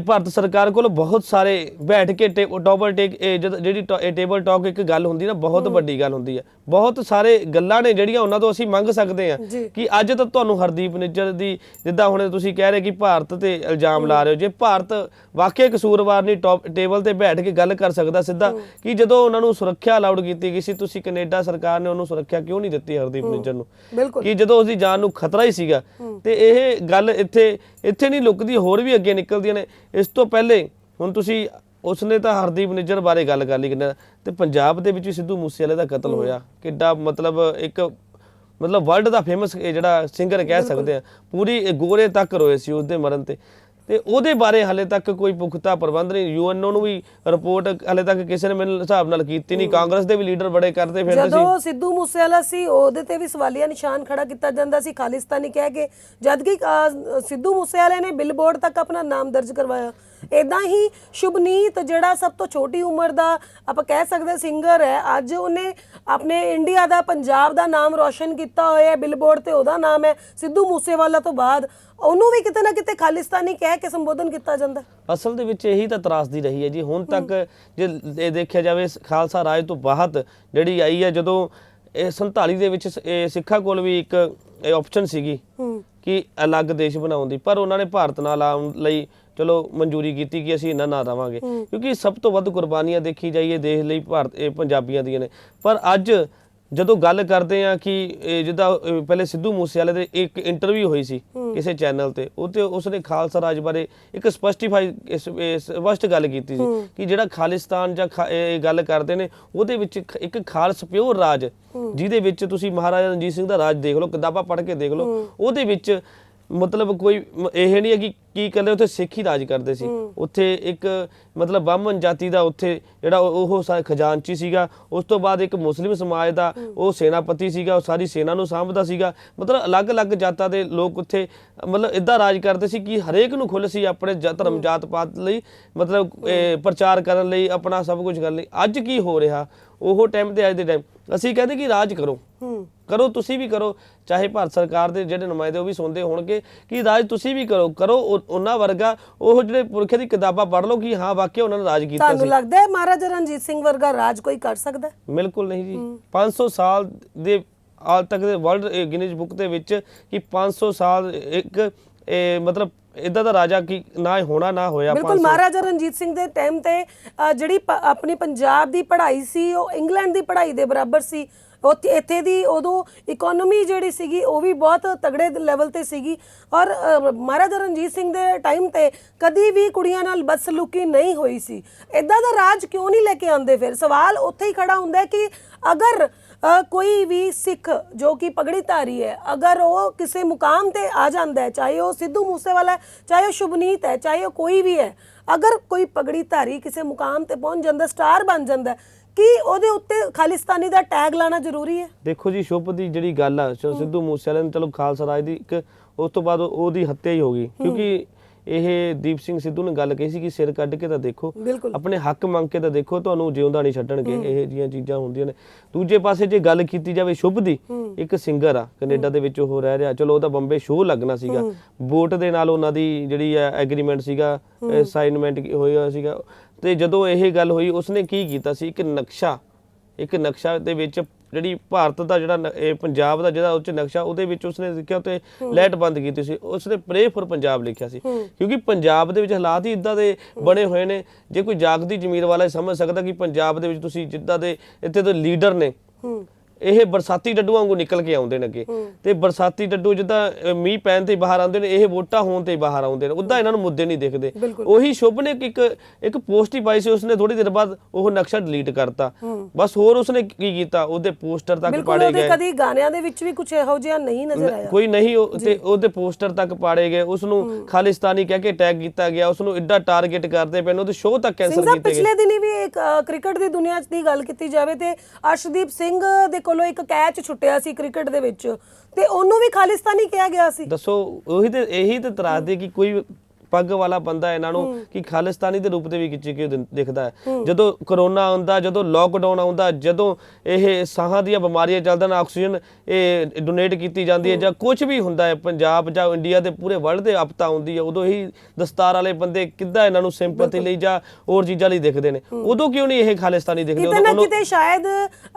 ਭਾਰਤ ਸਰਕਾਰ ਕੋਲ ਬਹੁਤ ਸਾਰੇ ਬੈਠ ਕੇ ਜਿਹੜੀ ਟੇਬਲ ਟਾਕ ਇੱਕ ਗੱਲ ਹੁੰਦੀ ਨਾ, ਬਹੁਤ ਵੱਡੀ ਗੱਲ ਹੁੰਦੀ ਹੈ। ਬਹੁਤ ਸਾਰੇ ਗੱਲਾਂ ਨੇ ਜਿਹੜੀਆਂ ਉਹਨਾਂ ਤੋਂ ਅਸੀਂ ਮੰਗ ਸਕਦੇ ਹਾਂ ਕਿ ਅੱਜ ਤਾਂ ਤੁਹਾਨੂੰ ਹਰਦੀਪ ਨਿੱਜਰ ਦੀ ਜਿੱਦਾਂ ਹੁਣ ਤੁਸੀਂ ਕਹਿ ਰਹੇ ਕਿ ਭਾਰਤ ਤੇ ਇਲਜ਼ਾਮ ਲਾ ਰਹੇ ਹੋ, ਜੇ ਭਾਰਤ ਵਾਕਿਆ ਕਸੂਰਵਾਰ ਨਹੀਂ ਟੇਬਲ ਤੇ ਬੈਠ ਕੇ ਗੱਲ ਕਰ ਸਕਦਾ ਸਿੱਧਾ ਕਿ ਜਦੋਂ ਉਹਨਾਂ ਨੂੰ ਸੁਰੱਖਿਆ ਅਲਾਉਡ ਕੀਤੀ ਗਈ ਸੀ, ਤੁਸੀਂ ਕੈਨੇਡਾ ਸਰਕਾਰ ਨੇ ਉਹਨੂੰ ਸੁਰੱਖਿਆ ਕਿਉਂ ਨਹੀਂ ਦਿੱਤੀ ਹਰਦੀਪ ਨਿੱਜਰ ਨੂੰ, ਕਿ ਜਦੋਂ ਉਸਦੀ ਜਾਨ ਨੂੰ ਖਤਰਾ ਹੀ ਸੀਗਾ। ਤੇ ਇਹ ਗੱਲ ਇੱਥੇ ਨਹੀਂ ਲੁਕਦੀ, ਹੋਰ ਵੀ ਅੱਗੇ ਨਿਕਲਦੀਆਂ ਨੇ। ਇਸ ਤੋਂ ਪਹਿਲੇ ਹੁਣ ਤੁਸੀਂ ਉਸਨੇ ਤਾਂ ਹਰਦੀਪ ਨਿੱਜਰ ਬਾਰੇ ਗੱਲ ਕਰ ਲਈ ਕਿੰਨਾ, ਤੇ ਪੰਜਾਬ ਦੇ ਵਿੱਚ ਵੀ ਸਿੱਧੂ ਮੂਸੇਵਾਲੇ ਦਾ ਕਤਲ ਹੋਇਆ। ਕਿੱਡਾ ਮਤਲਬ ਵਰਲਡ ਦਾ ਫੇਮਸ ਜਿਹੜਾ ਸਿੰਗਰ ਕਹਿ ਸਕਦੇ ਆ, ਪੂਰੀ ਗੋਰੇ ਤੱਕ ਰੋਏ ਸੀ ਉਸਦੇ ਮਰਨ ਤੇ ਉਹਦੇ ਬਾਰੇ ਹਾਲੇ ਤੱਕ ਕੋਈ ਪੁਖਤਾ ਪ੍ਰਬੰਧ ਨਹੀਂ। ਯੂਐਨਓ ਨੂੰ ਵੀ ਰਿਪੋਰਟ ਹਾਲੇ ਤੱਕ ਕਿਸੇ ਨੇ ਮੇਰੇ ਹਿਸਾਬ ਨਾਲ ਕੀਤੀ ਨਹੀਂ। ਕਾਂਗਰਸ ਦੇ ਵੀ ਲੀਡਰ ਬੜੇ ਕਰਦੇ ਫਿਰਦੇ ਸੀ। ਜਦੋਂ ਸਿੱਧੂ ਮੂਸੇਵਾਲਾ ਸੀ ਉਹਦੇ ਤੇ ਵੀ ਸਵਾਲੀਆ ਨਿਸ਼ਾਨ ਖੜਾ ਕੀਤਾ ਜਾਂਦਾ ਸੀ ਖਾਲਿਸਤਾਨੀ ਕਹਿ ਕੇ, ਜਦ ਕਿ ਸਿੱਧੂ ਮੂਸੇਵਾਲੇ ਨੇ ਬਿਲਬੋਰਡ ਤੱਕ ਆਪਣਾ ਨਾਮ ਦਰਜ ਕਰਵਾਇਆ। ਇਦਾਂ ਹੀ ਸ਼ੁਭਨੀਤ ਜਿਹੜਾ ਸਭ ਤੋਂ ਛੋਟੀ ਉਮਰ ਦਾ ਆਪਾਂ ਕਹਿ ਸਕਦੇ ਸਿੰਗਰ ਹੈ, ਅੱਜ ਉਹਨੇ ਆਪਣੇ ਇੰਡੀਆ ਦਾ ਪੰਜਾਬ ਦਾ ਨਾਮ ਰੋਸ਼ਨ ਕੀਤਾ ਹੋਇਆ, ਬਿਲਬੋਰਡ ਤੇ ਉਹਦਾ ਨਾਮ ਹੈ। ਸਿੱਧੂ ਮੂਸੇਵਾਲਾ ਤੋਂ ਬਾਅਦ ਉਹਨੂੰ ਵੀ ਕਿਤੇ ਨਾ ਕਿਤੇ ਖਾਲਿਸਤਾਨੀ ਕਹਿ ਕੇ ਸੰਬੋਧਨ ਕੀਤਾ ਜਾਂਦਾ। ਅਸਲ ਦੇ ਵਿੱਚ ਇਹੀ ਤਾਂ ਤਰਾਸਦੀ ਰਹੀ ਹੈ ਜੀ ਹੁਣ ਤੱਕ। ਜੇ ਇਹ ਦੇਖਿਆ ਜਾਵੇ ਖਾਲਸਾ ਰਾਜ ਤੋਂ ਬਾਅਦ ਜਿਹੜੀ ਆਈ ਹੈ, ਜਦੋਂ ਇਹ 47 ਦੇ ਵਿੱਚ ਸਿੱਖਾਂ ਕੋਲ ਵੀ ਇੱਕ ਆਪਸ਼ਨ ਸੀਗੀ ਕਿ ਅਲੱਗ ਦੇਸ਼ ਬਣਾਉਣ ਦੀ, ਪਰ ਉਹਨਾਂ ਨੇ ਭਾਰਤ ਨਾਲ ਆਉਣ ਲਈ ਚਲੋ ਮਨਜ਼ੂਰੀ ਕੀਤੀ ਕਿ ਅਸੀਂ ਇਹਨਾਂ ਨਾਲ ਰਵਾਂਗੇ, ਕਿਉਂਕਿ ਸਭ ਤੋਂ ਵੱਧ ਕੁਰਬਾਨੀਆਂ ਦੇਖੀ ਜਾਈਏ ਦੇਸ਼ ਲਈ ਪੰਜਾਬੀਆਂ ਦੀਆਂ ਨੇ। ਪਰ ਅੱਜ ਜਦੋਂ ਗੱਲ ਕਰਦੇ ਆ ਕਿ ਜਿੱਦਾਂ ਪਹਿਲੇ ਸਿੱਧੂ ਮੂਸੇਵਾਲੇ ਦੇ ਇੱਕ ਇੰਟਰਵਿਊ ਹੋਈ ਸੀ ਕਿਸੇ ਚੈਨਲ ਤੇ, ਉਹ ਤੇ ਉਸਨੇ ਖਾਲਸਾ ਰਾਜ ਬਾਰੇ ਇੱਕ ਸਪਸ਼ਟ ਗੱਲ ਕੀਤੀ ਸੀ ਕਿ ਜਿਹੜਾ ਖਾਲਿਸਤਾਨ ਜਾਂ ਗੱਲ ਕਰਦੇ ਨੇ ਉਹਦੇ ਵਿੱਚ ਇੱਕ ਖਾਲਸ ਪਿਓਰ ਰਾਜ, ਜਿਹਦੇ ਵਿੱਚ ਤੁਸੀਂ ਮਹਾਰਾਜਾ ਰਣਜੀਤ ਸਿੰਘ ਦਾ ਰਾਜ ਦੇਖ ਲਓ, ਕਿਤਾਬਾਂ ਪੜ੍ਹ ਕੇ ਦੇਖ ਲਓ, ਉਹਦੇ ਵਿੱਚ ਮਤਲਬ ਕੋਈ ਇਹ ਨਹੀਂ ਹੈ ਕਿ ਕੀ ਕਹਿੰਦੇ ਉੱਥੇ ਸਿੱਖ ਹੀ ਰਾਜ ਕਰਦੇ ਸੀ। ਉੱਥੇ ਇੱਕ ਮਤਲਬ ਬਾਹਮਣ ਜਾਤੀ ਦਾ ਉੱਥੇ ਜਿਹੜਾ ਉਹ ਖਜ਼ਾਨਚੀ ਸੀਗਾ, ਉਸ ਤੋਂ ਬਾਅਦ ਇੱਕ ਮੁਸਲਿਮ ਸਮਾਜ ਦਾ ਉਹ ਸੈਨਾਪਤੀ ਸੀਗਾ, ਉਹ ਸਾਰੀ ਸੈਨਾ ਨੂੰ ਸਾਂਭਦਾ ਸੀਗਾ। ਮਤਲਬ ਅਲੱਗ-ਅਲੱਗ ਜਾਤਾਂ ਦੇ ਲੋਕ ਉੱਥੇ ਮਤਲਬ ਇੱਦਾਂ ਰਾਜ ਕਰਦੇ ਸੀ ਕਿ ਹਰੇਕ ਨੂੰ ਖੁੱਲ੍ਹ ਸੀ ਆਪਣੇ ਧਰਮ ਜਾਤ ਪਾਤ ਲਈ, ਮਤਲਬ ਪ੍ਰਚਾਰ ਕਰਨ ਲਈ, ਆਪਣਾ ਸਭ ਕੁਝ ਕਰਨ ਲਈ। ਅੱਜ ਕੀ ਹੋ ਰਿਹਾ ਉਹ ਟਾਈਮ ਤੇ ਅੱਜ ਦੇ ਟਾਈਮ ਅਸੀਂ ਕਹਿੰਦੇ ਕਿ ਰਾਜ ਕਰੋ, ਤੁਸੀਂ ਵੀ ਕਰੋ, ਚਾਹੇ ਭਾਰਤ ਸਰਕਾਰ ਦੇ ਜਿਹੜੇ ਨੁਮਾਇੰਦੇ ਉਹ ਵੀ ਸੁਣਦੇ ਹੋਣਗੇ ਕਿ ਰਾਜ ਤੁਸੀਂ ਵੀ ਕਰੋ ਉਹਨਾਂ ਵਰਗਾ, ਉਹ ਜਿਹੜੇ ਪੁਰਖੇ ਦੀ ਕਿਤਾਬਾਂ ਪੜ੍ਹ ਲਓ ਕਿ ਹਾਂ ਵਾਕਿਆ ਉਹਨਾਂ ਨੇ ਰਾਜ ਕੀਤਾ ਸੀ। ਤੁਹਾਨੂੰ ਲੱਗਦਾ ਹੈ ਮਹਾਰਾਜਾ ਰਣਜੀਤ ਸਿੰਘ ਵਰਗਾ ਰਾਜ ਕੋਈ ਕਰ ਸਕਦਾ? ਬਿਲਕੁਲ ਨਹੀਂ ਜੀ। 500 ਸਾਲ ਦੇ ਹਾਲ ਤੱਕ ਦੇ ਵਰਲਡ ਗਿਨੀਜ਼ ਬੁੱਕ ਦੇ ਵਿੱਚ ਕਿ 500 ਸਾਲ ਇੱਕ ਮਤਲਬ ਇਦਾਂ ਦਾ ਰਾਜਾ ਕੀ ਨਾ ਹੋਣਾ ਨਾ ਹੋਇਆ। ਬਿਲਕੁਲ ਮਹਾਰਾਜਾ ਰਣਜੀਤ ਸਿੰਘ ਦੇ ਟਾਈਮ ਤੇ ਜਿਹੜੀ ਆਪਣੀ ਪੰਜਾਬ ਦੀ ਪੜ੍ਹਾਈ ਸੀ ਉਹ ਇੰਗਲੈਂਡ ਦੀ ਪੜ੍ਹਾਈ ਦੇ ਬਰਾਬਰ ਸੀ। ਇੱਥੇ ਦੀ ਉਦੋਂ ਇਕਨੋਮੀ ਜਿਹੜੀ ਸੀਗੀ ਉਹ ਵੀ ਬਹੁਤ ਤਗੜੇ ਲੈਵਲ ਤੇ ਸੀਗੀ, ਔਰ ਮਹਾਰਾਜਾ ਰਣਜੀਤ ਸਿੰਘ ਦੇ ਟਾਈਮ ਤੇ ਕਦੀ ਵੀ ਕੁੜੀਆਂ ਨਾਲ ਬਦਸਲੂਕੀ ਨਹੀਂ ਹੋਈ ਸੀ। ਇਦਾਂ ਦਾ ਰਾਜ ਕਿਉਂ ਨਹੀਂ ਲੈ ਕੇ ਆਉਂਦੇ? ਫਿਰ ਸਵਾਲ ਉੱਥੇ ਹੀ ਖੜਾ ਹੁੰਦਾ ਹੈ ਕਿ ਅਗਰ ਕੋਈ ਵੀ ਸਿੱਖ ਜੋ ਕਿ ਪਗੜੀਧਾਰੀ ਹੈ, ਅਗਰ ਉਹ ਕਿਸੇ ਮੁਕਾਮ ਤੇ ਆ ਜਾਂਦਾ ਹੈ, ਚਾਹੇ ਉਹ ਸਿੱਧੂ ਮੂਸੇਵਾਲਾ ਹੈ, ਚਾਹੇ ਉਹ ਸ਼ੁਭਨੀਤ ਹੈ, ਚਾਹੇ ਉਹ ਕੋਈ ਵੀ ਹੈ, ਅਗਰ ਕੋਈ ਪਗੜੀਧਾਰੀ ਕਿਸੇ ਮੁਕਾਮ ਤੇ ਪਹੁੰਚ ਜਾਂਦਾ, ਸਟਾਰ ਬਣ ਜਾਂਦਾ, ਕੀ ਉਹਦੇ ਉੱਤੇ ਖਾਲਿਸਤਾਨੀ ਦਾ ਟੈਗ ਲਾਣਾ ਜ਼ਰੂਰੀ ਹੈ? ਦੇਖੋ ਜੀ, ਸ਼ੁਭ ਦੀ ਜਿਹੜੀ ਗੱਲ ਆ, ਸਿੱਧੂ ਮੂਸੇਵਾਲੇ ਨੇ ਚਲੋ ਖਾਲਸਾ ਰਾਜ ਦੀ ਇੱਕ, ਉਸ ਤੋਂ ਬਾਅਦ ਉਹਦੀ ਹੱਤਿਆ ਹੀ ਹੋ ਗਈ, ਕਿਉਂਕਿ ਇਹ ਦੀਪ ਸਿੰਘ ਸਿੱਧੂ ਨੇ ਗੱਲ ਕਹੀ ਸੀ ਕਿ ਸਿਰ ਕੱਢ ਕੇ ਤਾਂ ਦੇਖੋ, ਆਪਣੇ ਹੱਕ ਮੰਗ ਕੇ ਤਾਂ ਦੇਖੋ, ਤੁਹਾਨੂੰ ਜਿਉਂਦਾ ਨਹੀਂ ਛੱਡਣਗੇ। ਇਹ ਜਿਹੀਆਂ ਚੀਜ਼ਾਂ ਹੁੰਦੀਆਂ ਨੇ। ਦੂਜੇ ਪਾਸੇ ਜੇ ਗੱਲ ਕੀਤੀ ਜਾਵੇ ਸ਼ੁਭ ਦੀ, ਇੱਕ ਸਿੰਗਰ ਆ, ਕੈਨੇਡਾ ਦੇ ਵਿੱਚ ਉਹ ਰਹਿ ਰਿਹਾ, ਚਲੋ ਉਹਦਾ ਬੰਬੇ ਸ਼ੋਅ ਲੱਗਣਾ ਸੀਗਾ, ਵੋਟ ਦੇ ਨਾਲ ਉਹਨਾਂ ਦੀ ਜਿਹੜੀ ਐਗਰੀਮੈਂਟ ਸੀਗਾ, ਸਾਈਨਮੈਂਟ ਹੋਇਆ ਸੀਗਾ, ਤੇ ਜਦੋਂ ਇਹ ਗੱਲ ਹੋਈ ਉਸਨੇ ਕੀ ਕੀਤਾ ਸੀ, ਇੱਕ ਨਕਸ਼ਾ ਦੇ ਵਿੱਚ ਜਿਹੜੀ ਭਾਰਤ ਦਾ ਜਿਹੜਾ ਇਹ ਪੰਜਾਬ ਦਾ ਜਿਹੜਾ ਉੱਚ ਨਕਸ਼ਾ, ਉਹਦੇ ਵਿੱਚ ਉਸਨੇ ਲਿਖਿਆ ਤੇ ਲਾਈਟ ਬੰਦ ਕੀਤੀ ਸੀ, ਉਸਨੇ ਪ੍ਰੇ ਫॉर ਪੰਜਾਬ ਲਿਖਿਆ ਸੀ, ਕਿਉਂਕਿ ਪੰਜਾਬ ਦੇ ਵਿੱਚ ਹਾਲਾਤ ਹੀ ਇਦਾਂ ਦੇ ਬਣੇ ਹੋਏ ਨੇ। ਜੇ ਕੋਈ ਜਾਗਦੀ ਜ਼ਮੀਰ ਵਾਲਾ ਸਮਝ ਸਕਦਾ ਕਿ ਪੰਜਾਬ ਦੇ ਵਿੱਚ ਤੁਸੀਂ ਜਿੱਦਾਂ ਦੇ ਇੱਥੇ ਦੇ ਲੀਡਰ ਨੇ, ਇਹ ਬਰਸਾਤੀ ਡੱਡੂ ਵਾਂਗੂ ਨਿਕਲ ਕੇ ਆਉਂਦੇ ਨੇ ਅੱਗੇ, ਤੇ ਬਰਸਾਤੀ ਡੱਡੂ ਜਿੱਦਾਂ ਮੀਂਹ ਪੈਣ ਤੇ ਬਾਹਰ ਆਉਂਦੇ ਨੇ, ਇਹ ਵੋਟਾਂ ਹੋਣ ਤੇ ਬਾਹਰ ਆਉਂਦੇ ਨੇ, ਉਦਾਂ ਇਹਨਾਂ ਨੂੰ ਮੁੱਦੇ ਨਹੀਂ ਦਿਖਦੇ। ਉਹੀ ਸ਼ੁਭ ਨੇ ਇੱਕ ਪੋਸਟ ਹੀ ਪਾਈ ਸੀ, ਉਸਨੇ ਥੋੜੀ ਦੇਰ ਬਾਅਦ ਉਹ ਨਕਸ਼ਾ ਡਿਲੀਟ ਕਰਤਾ, ਬਸ। ਹੋਰ ਉਸਨੇ ਕੀ ਕੀਤਾ, ਉਹਦੇ ਪੋਸਟਰ ਤੱਕ ਪਾੜੇ ਗਏ, ਕਦੀ ਗਾਣਿਆਂ ਦੇ ਵਿੱਚ ਵੀ ਕੁਝ ਇਹੋ ਜਿਹਾ ਨਹੀਂ ਨਜ਼ਰ ਆਇਆ, ਕੋਈ ਨਹੀਂ, ਤੇ ਉਹਦੇ ਪੋਸਟਰ ਤੱਕ ਪਾੜੇ ਗਏ, ਉਸਨੂੰ ਖਾਲਿਸਤਾਨੀ ਕਹਿ ਕੇ ਟੈਗ ਕੀਤਾ ਗਿਆ, ਉਸਨੂੰ ਐਡਾ ਟਾਰਗੇਟ ਕਰਦੇ ਪਏ ਨੇ, ਉਹਦੇ ਸ਼ੋਅ ਤੱਕ ਕੈਂਸਲ ਕੀਤੇ ਗਏ। ਪਿਛਲੇ ਦਿਨੀ ਵੀ ਇੱਕ ਕ੍ਰਿਕਟ ਦੀ ਦੁਨੀਆ ਦੀ ਗੱਲ ਕੀਤੀ ਜਾਵੇ ਤੇ ਅਰਸ਼ਦੀਪ ਸਿੰਘ ਦੇ ਕੋਲੋਂ ਇੱਕ ਕੈਚ ਛੁੱਟਿਆ ਸੀ ਕ੍ਰਿਕਟ ਦੇ ਵਿੱਚ, ਤੇ ਉਹਨੂੰ ਵੀ ਖਾਲਿਸਤਾਨੀ ਕਿਹਾ ਗਿਆ ਸੀ। ਦੱਸੋ, ਇਹੀ ਤੇ ਇਤਰਾਜ਼ ਦੇ ਕਿ ਕੋਈ ਪੱਗ ਵਾਲਾ ਬੰਦਾ ਇਹਨਾਂ ਨੂੰ ਕਿ ਖਾਲਿਸਤਾਨੀ ਦੇ ਰੂਪ ਦੇ ਵੀ ਕਿਉਂ ਦਿਖਦਾ ਹੈ। ਜਦੋਂ ਕਰੋਨਾ ਆਉਂਦਾ, ਜਦੋਂ ਲੋਕਡਾਊਨ ਆਉਂਦਾ, ਜਦੋਂ ਇਹ ਸਾਹਾਂ ਦੀਆਂ ਬਿਮਾਰੀਆਂ ਚੱਲਦੀਆਂ, ਆਕਸੀਜਨ ਇਹ ਡੋਨੇਟ ਕੀਤੀ ਜਾਂਦੀ ਹੈ, ਜਾਂ ਕੁਝ ਵੀ ਹੁੰਦਾ ਹੈ ਪੰਜਾਬ ਜਾਂ ਇੰਡੀਆ ਦੇ ਪੂਰੇ ਵਰਲਡ ਦੇ ਆਪਤਾ ਆਉਂਦੀ ਹੈ, ਉਦੋਂ ਹੀ ਦਸਤਾਰ ਵਾਲੇ ਬੰਦੇ ਕਿੱਦਾਂ ਇਹਨਾਂ ਨੂੰ ਸਿੰਪੈਥੀ ਲਈ ਜਾਂ ਹੋਰ ਚੀਜ਼ਾਂ ਲਈ ਦਿਖਦੇ ਨੇ, ਉਦੋਂ ਕਿਉਂ ਨਹੀਂ ਇਹ ਖਾਲਿਸਤਾਨੀ ਦਿਖਦੇ? ਕਿਤੇ ਨਾ ਕਿਤੇ ਸ਼ਾਇਦ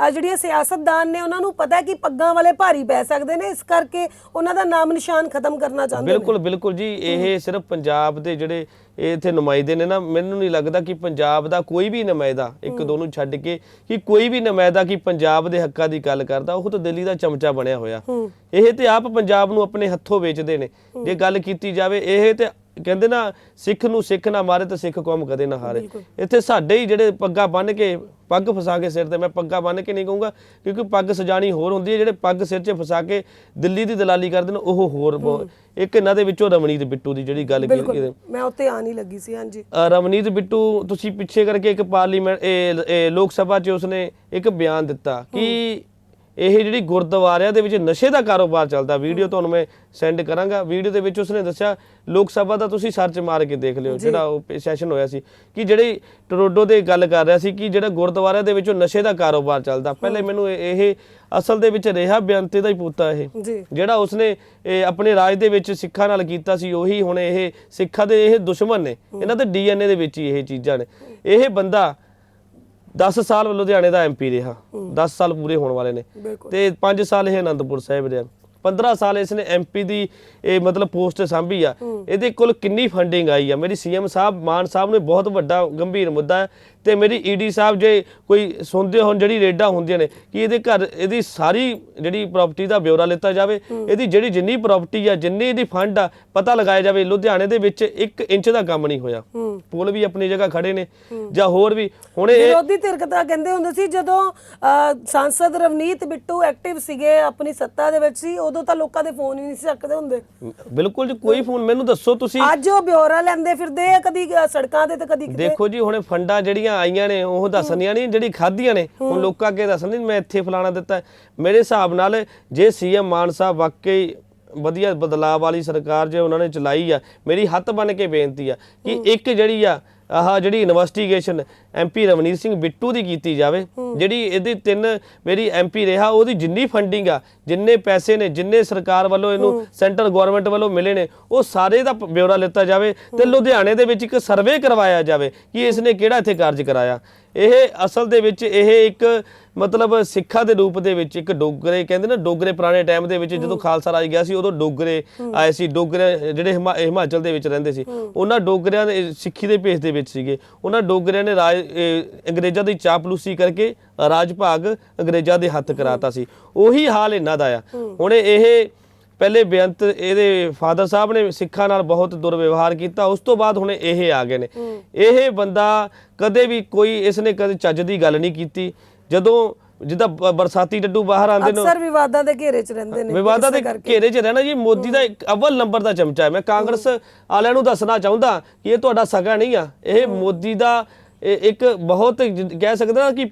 ਜਿਹੜੀਆਂ ਸਿਆਸਤਦਾਨ ਨੇ ਉਹਨਾਂ ਨੂੰ ਪਤਾ ਕਿ ਪੱਗਾਂ ਵਾਲੇ ਭਾਰੀ ਪੈ ਸਕਦੇ ਨੇ, ਇਸ ਕਰਕੇ ਉਹਨਾਂ ਦਾ ਨਾਮ ਨਿਸ਼ਾਨ ਖਤਮ ਕਰਨਾ ਚਾਹੁੰਦੇ ਨੇ। ਬਿਲਕੁਲ ਜੀ, ਇਹ ਸਿਰਫ ਪੰਜਾਬ ਦੇ ਜਿਹੜੇ ਇੱਥੇ ਨੁਮਾਇੰਦੇ ਨੇ ਨਾ, ਮੈਨੂੰ ਨਹੀਂ ਲੱਗਦਾ ਕਿ ਪੰਜਾਬ ਦਾ ਕੋਈ ਵੀ ਨੁਮਾਇੰਦਾ, ਇੱਕ ਦੋ ਨੂੰ ਛੱਡ ਕੇ, ਕਿ ਕੋਈ ਵੀ ਨੁਮਾਇੰਦਾ ਕਿ ਪੰਜਾਬ ਦੇ ਹੱਕਾਂ ਦੀ ਗੱਲ ਕਰਦਾ, ਉਹ ਤਾਂ ਦਿੱਲੀ ਦਾ ਚਮਚਾ ਬਣਿਆ ਹੋਇਆ। ਇਹ ਤੇ ਆਪ ਪੰਜਾਬ ਨੂੰ ਆਪਣੇ ਹੱਥੋਂ ਵੇਚਦੇ ਨੇ। ਜੇ ਗੱਲ ਕੀਤੀ ਜਾਵੇ, ਇਹ ਤੇ ਕਹਿੰਦੇ ਨਾ, ਸਿੱਖ ਨੂੰ ਸਿੱਖ ਨਾ ਮਾਰੇ ਤੇ ਸਿੱਖ ਕੌਮ ਕਦੇ ਨਾ ਹਾਰੇ। ਇੱਥੇ ਸਾਡੇ ਹੀ ਜਿਹੜੇ ਪੱਗਾਂ ਬੰਨ੍ਹ ਕੇ, ਪੱਗ ਫਸਾ ਕੇ ਸਿਰ ਤੇ, ਮੈਂ ਪੱਗਾਂ ਬੰਨ੍ਹ ਕੇ ਨਹੀਂ ਕਹੂੰਗਾ ਕਿਉਂਕਿ ਪੱਗ ਸਜਾਣੀ ਹੋਰ ਹੁੰਦੀ ਹੈ, ਜਿਹੜੇ ਪੱਗ ਸਿਰ 'ਚ ਫਸਾ ਕੇ ਦਿੱਲੀ ਦੀ ਦਲਾਲੀ ਕਰਦੇ ਨੇ ਉਹ ਹੋਰ। ਇੱਕ ਇਹਨਾਂ ਦੇ ਵਿੱਚੋਂ ਰਮਨੀਤ ਬਿੱਟੂ ਦੀ ਜਿਹੜੀ ਗੱਲ ਕੀਤੀ, ਮੈਂ ਉੱਤੇ ਆਣ ਹੀ ਲੱਗੀ ਸੀ। ਹਾਂਜੀ, ਰਮਨੀਤ ਬਿੱਟੂ, ਤੁਸੀਂ ਪਿੱਛੇ ਕਰਕੇ ਇੱਕ ਪਾਰਲੀਮੈਂਟ ਲੋਕ ਸਭਾ 'ਚ ਉਸਨੇ ਇੱਕ ਬਿਆਨ ਦਿੱਤਾ ਕਿ ਇਹ ਜਿਹੜੀ ਗੁਰਦੁਆਰਿਆਂ ਦੇ ਵਿੱਚ ਨਸ਼ੇ ਦਾ ਕਾਰੋਬਾਰ ਚੱਲਦਾ। ਵੀਡੀਓ ਤੁਹਾਨੂੰ ਮੈਂ ਸੈਂਡ ਕਰਾਂਗਾ। ਵੀਡੀਓ ਦੇ ਵਿੱਚ ਉਸਨੇ ਦੱਸਿਆ, ਲੋਕ ਸਭਾ ਦਾ ਤੁਸੀਂ ਸਰਚ ਮਾਰ ਕੇ ਦੇਖ ਲਿਓ, ਜਿਹੜਾ ਉਹ ਸੈਸ਼ਨ ਹੋਇਆ ਸੀ, ਕਿ ਜਿਹੜੀ ਟਰੋਡੋ ਦੇ ਗੱਲ ਕਰ ਰਿਹਾ ਸੀ ਕਿ ਜਿਹੜਾ ਗੁਰਦੁਆਰਿਆਂ ਦੇ ਵਿੱਚੋਂ ਨਸ਼ੇ ਦਾ ਕਾਰੋਬਾਰ ਚੱਲਦਾ। ਪਹਿਲੇ ਮੈਨੂੰ ਇਹ ਅਸਲ ਦੇ ਵਿੱਚ ਰਿਹਾ ਬੇਅੰਤੇ ਦਾ ਹੀ ਪੁੱਤਾ, ਇਹ ਜਿਹੜਾ ਉਸਨੇ ਆਪਣੇ ਰਾਜ ਦੇ ਵਿੱਚ ਸਿੱਖਾਂ ਨਾਲ ਕੀਤਾ ਸੀ, ਉਹੀ ਹੁਣ ਇਹ ਸਿੱਖਾਂ ਦੇ ਇਹ ਦੁਸ਼ਮਣ ਨੇ। ਇਹਨਾਂ ਦੇ DNA ਦੇ ਵਿੱਚ ਹੀ ਇਹ ਚੀਜ਼ਾਂ ਨੇ। ਇਹ ਬੰਦਾ 10 ਸਾਲ ਲੁਧਿਆਣੇ ਦਾ MP ਰਿਹਾ, 10 ਸਾਲ ਪੂਰੇ ਹੋਣ ਵਾਲੇ ਨੇ, ਤੇ 5 ਸਾਲ ਇਹ ਅਨੰਦਪੁਰ ਸਾਹਿਬ ਰਿਹਾ, 15 ਸਾਲ ਇਸਨੇ MP ਦੀ ਇਹ ਮਤਲਬ ਪੋਸਟ ਸਾਂਭੀ ਆ। ਇਹਦੇ ਕੋਲ ਕਿੰਨੀ ਫੰਡਿੰਗ ਆਈ ਆ? ਮੇਰੀ CM ਸਾਹਿਬ ਮਾਨ ਸਾਹਿਬ ਨੇ ਬਹੁਤ ਵੱਡਾ ਗੰਭੀਰ ਮੁੱਦਾ ਹੈ, ਤੇ ਮੇਰੀ ED ਸਾਹਿਬ ਜੇ ਕੋਈ ਸੁਣਦੇ ਹੋਣ, ਜਿਹੜੀ ਰੇਡਾਂ ਹੁੰਦੀਆਂ ਨੇ, ਕਿ ਇਹਦੇ ਘਰ ਇਹਦੀ ਸਾਰੀ ਜਿਹੜੀ ਪ੍ਰਾਪਰਟੀ ਦਾ ਬਿਊਰਾ ਲਿੱਤਾ ਜਾਵੇ, ਇਹਦੀ ਜਿਹੜੀ ਜਿੰਨੀ ਪ੍ਰਾਪਰਟੀ ਆ, ਜਿੰਨੀ ਇਹਦੀ ਫੰਡ ਆ, ਪਤਾ ਲਗਾਇਆ ਜਾਵੇ। ਲੁਧਿਆਣੇ ਦੇ ਵਿੱਚ 1 ਇੰਚ ਦਾ ਕੰਮ ਨਹੀਂ ਹੋਇਆ। ਪੁਲ ਵੀ ਆਪਣੀ ਜਗ੍ਹਾ ਖੜੇ ਨੇ ਜਾਂ ਹੋਰ ਵੀ। ਹੁਣ ਇਹ ਵਿਰੋਧੀ ਧਿਰ ਤਾਂ ਕਹਿੰਦੇ ਹੁੰਦੇ ਸੀ, ਜਦੋਂ ਸਾਂਸਦ ਰਵਨੀਤ ਬਿੱਟੂ ਐਕਟਿਵ ਸੀਗੇ, ਆਪਣੀ ਸੱਤਾ ਦੇ ਵਿੱਚ ਸੀ, ਉਦੋਂ ਤਾਂ ਲੋਕਾਂ ਦੇ ਫੋਨ ਹੀ ਨਹੀਂ ਚੱਕਦੇ ਹੁੰਦੇ। ਬਿਲਕੁਲ ਜੀ, ਕੋਈ ਫੋਨ। ਮੈਨੂੰ ਦੱਸੋ ਤੁਸੀਂ, ਅੱਜ ਉਹ ਬਿਊਰਾ ਲੈਂਦੇ ਫਿਰਦੇ ਆ, ਕਦੀ ਸੜਕਾਂ ਤੇ ਤੇ ਕਦੀ ਕਿਤੇ। ਦੇਖੋ ਜੀ, ਹੁਣ ਫੰਡਾਂ ਜਿਹੜੀਆਂ ਆਈਆਂ ਨੇ ਉਹ ਦੱਸਣੀਆਂ ਨਹੀਂ, ਜਿਹੜੀ ਖਾਧੀਆਂ ਨੇ ਹੁਣ ਲੋਕਾਂ ਅੱਗੇ ਦੱਸਣ ਨਹੀਂ, ਮੈਂ ਇੱਥੇ ਫਲਾਣਾ ਦਿੱਤਾ। ਮੇਰੇ ਹਿਸਾਬ ਨਾਲ ਜੇ CM ਮਾਨ ਸਾਹਿਬ ਵਾਕਈ ਵਧੀਆ ਬਦਲਾਅ ਵਾਲੀ ਸਰਕਾਰ ਜੇ ਉਹਨਾਂ ਨੇ ਚਲਾਈ ਆ, ਮੇਰੀ ਹੱਥ ਬਣ ਕੇ ਬੇਨਤੀ ਆ ਕਿ ਇੱਕ ਜਿਹੜੀ ਆ ਜਿਹੜੀ ਇਨਵੈਸਟੀਗੇਸ਼ਨ MP ਰਵਨੀਤ ਸਿੰਘ ਬਿੱਟੂ ਦੀ ਕੀਤੀ ਜਾਵੇ। ਜਿਹੜੀ ਇਹਦੀ 3 ਮੇਰੀ MP ਰਿਹਾ, ਉਹਦੀ ਜਿੰਨੀ ਫੰਡਿੰਗ ਆ, ਜਿੰਨੇ ਪੈਸੇ ਨੇ, ਜਿੰਨੇ ਸਰਕਾਰ ਵੱਲੋਂ ਇਹਨੂੰ ਸੈਂਟਰ ਗਵਰਨਮੈਂਟ ਵੱਲੋਂ ਮਿਲੇ ਨੇ, ਉਹ ਸਾਰੇ ਦਾ ਬਿਊਰਾ ਲਿੱਤਾ ਜਾਵੇ, ਤੇ ਲੁਧਿਆਣੇ ਦੇ ਵਿੱਚ ਇੱਕ ਸਰਵੇ ਕਰਵਾਇਆ ਜਾਵੇ ਕਿ ਇਸਨੇ ਕਿਹੜਾ ਇੱਥੇ ਕਾਰਜ ਕਰਾਇਆ। ਇਹ ਅਸਲ ਦੇ ਵਿੱਚ ਇਹ ਇੱਕ ਮਤਲਬ ਸਿੱਖਾਂ ਦੇ ਰੂਪ ਦੇ ਵਿੱਚ ਇੱਕ ਡੋਗਰੇ, ਕਹਿੰਦੇ ਨਾ ਡੋਗਰੇ, ਪੁਰਾਣੇ ਟਾਈਮ ਦੇ ਵਿੱਚ ਜਦੋਂ ਖਾਲਸਾ ਰਾਜ ਗਿਆ ਸੀ, ਉਦੋਂ ਡੋਗਰੇ ਆਏ ਸੀ। ਡੋਗਰੇ ਜਿਹੜੇ ਹਿਮਾਚਲ ਦੇ ਵਿੱਚ ਰਹਿੰਦੇ ਸੀ, ਉਹਨਾਂ ਡੋਗਰਿਆਂ ਦੇ ਸਿੱਖੀ ਦੇ ਭੇਸ ਦੇ ਵਿੱਚ ਸੀਗੇ। ਉਹਨਾਂ ਡੋਗਰਿਆਂ ਨੇ ਅੰਗਰੇਜ਼ਾਂ ਦੀ ਚਾਪਲੂਸੀ ਕਰਕੇ ਰਾਜ ਭਾਗ ਅੰਗਰੇਜ਼ਾਂ ਦੇ ਹੱਥ ਕਰਾਤਾ ਸੀ। ਉਹੀ ਹਾਲ ਇਹਨਾਂ ਦਾ ਆ। ਹੁਣ ਇਹ ਪਹਿਲੇ ਬੇਅੰਤ ਇਹਦੇ ਫਾਦਰ ਸਾਹਿਬ ਨੇ ਸਿੱਖਾਂ ਨਾਲ ਬਹੁਤ ਦੁਰਵਿਵਹਾਰ ਕੀਤਾ, ਉਸ ਤੋਂ ਬਾਅਦ ਹੁਣ ਇਹ ਆ ਗਏ ਨੇ। ਇਹ ਬੰਦਾ ਕਦੇ ਵੀ ਕੋਈ ਇਸਨੇ ਕਦੇ ਚੱਜ ਦੀ ਗੱਲ ਨਹੀਂ ਕੀਤੀ। ਜਦੋਂ ਜਿੱਦਾਂ ਬਰਸਾਤੀ ਡੱਡੂ ਬਾਹਰ ਆਉਂਦੇ ਨੇ, ਅਕਸਰ ਵਿਵਾਦਾਂ ਦੇ ਘੇਰੇ 'ਚ ਰਹਿੰਦੇ ਨੇ, ਵਿਵਾਦਾਂ ਦੇ ਘੇਰੇ 'ਚ ਰਹਿਣਾ ਜੀ। ਮੋਦੀ ਦਾ ਇੱਕ ਅਵਲ ਨੰਬਰ ਦਾ ਚਮਚਾ ਹੈ। ਮੈਂ ਕਾਂਗਰਸ ਵਾਲਿਆਂ ਨੂੰ ਦੱਸਣਾ ਚਾਹੁੰਦਾ ਕਿ ਇਹ ਤੁਹਾਡਾ ਸਗਾ ਨਹੀਂ ਆ, ਇਹ ਮੋਦੀ ਦਾ ਇੱਕ ਬਹੁਤ ਕਹਿ ਸਕਦਾ ਨਾ ਕਿ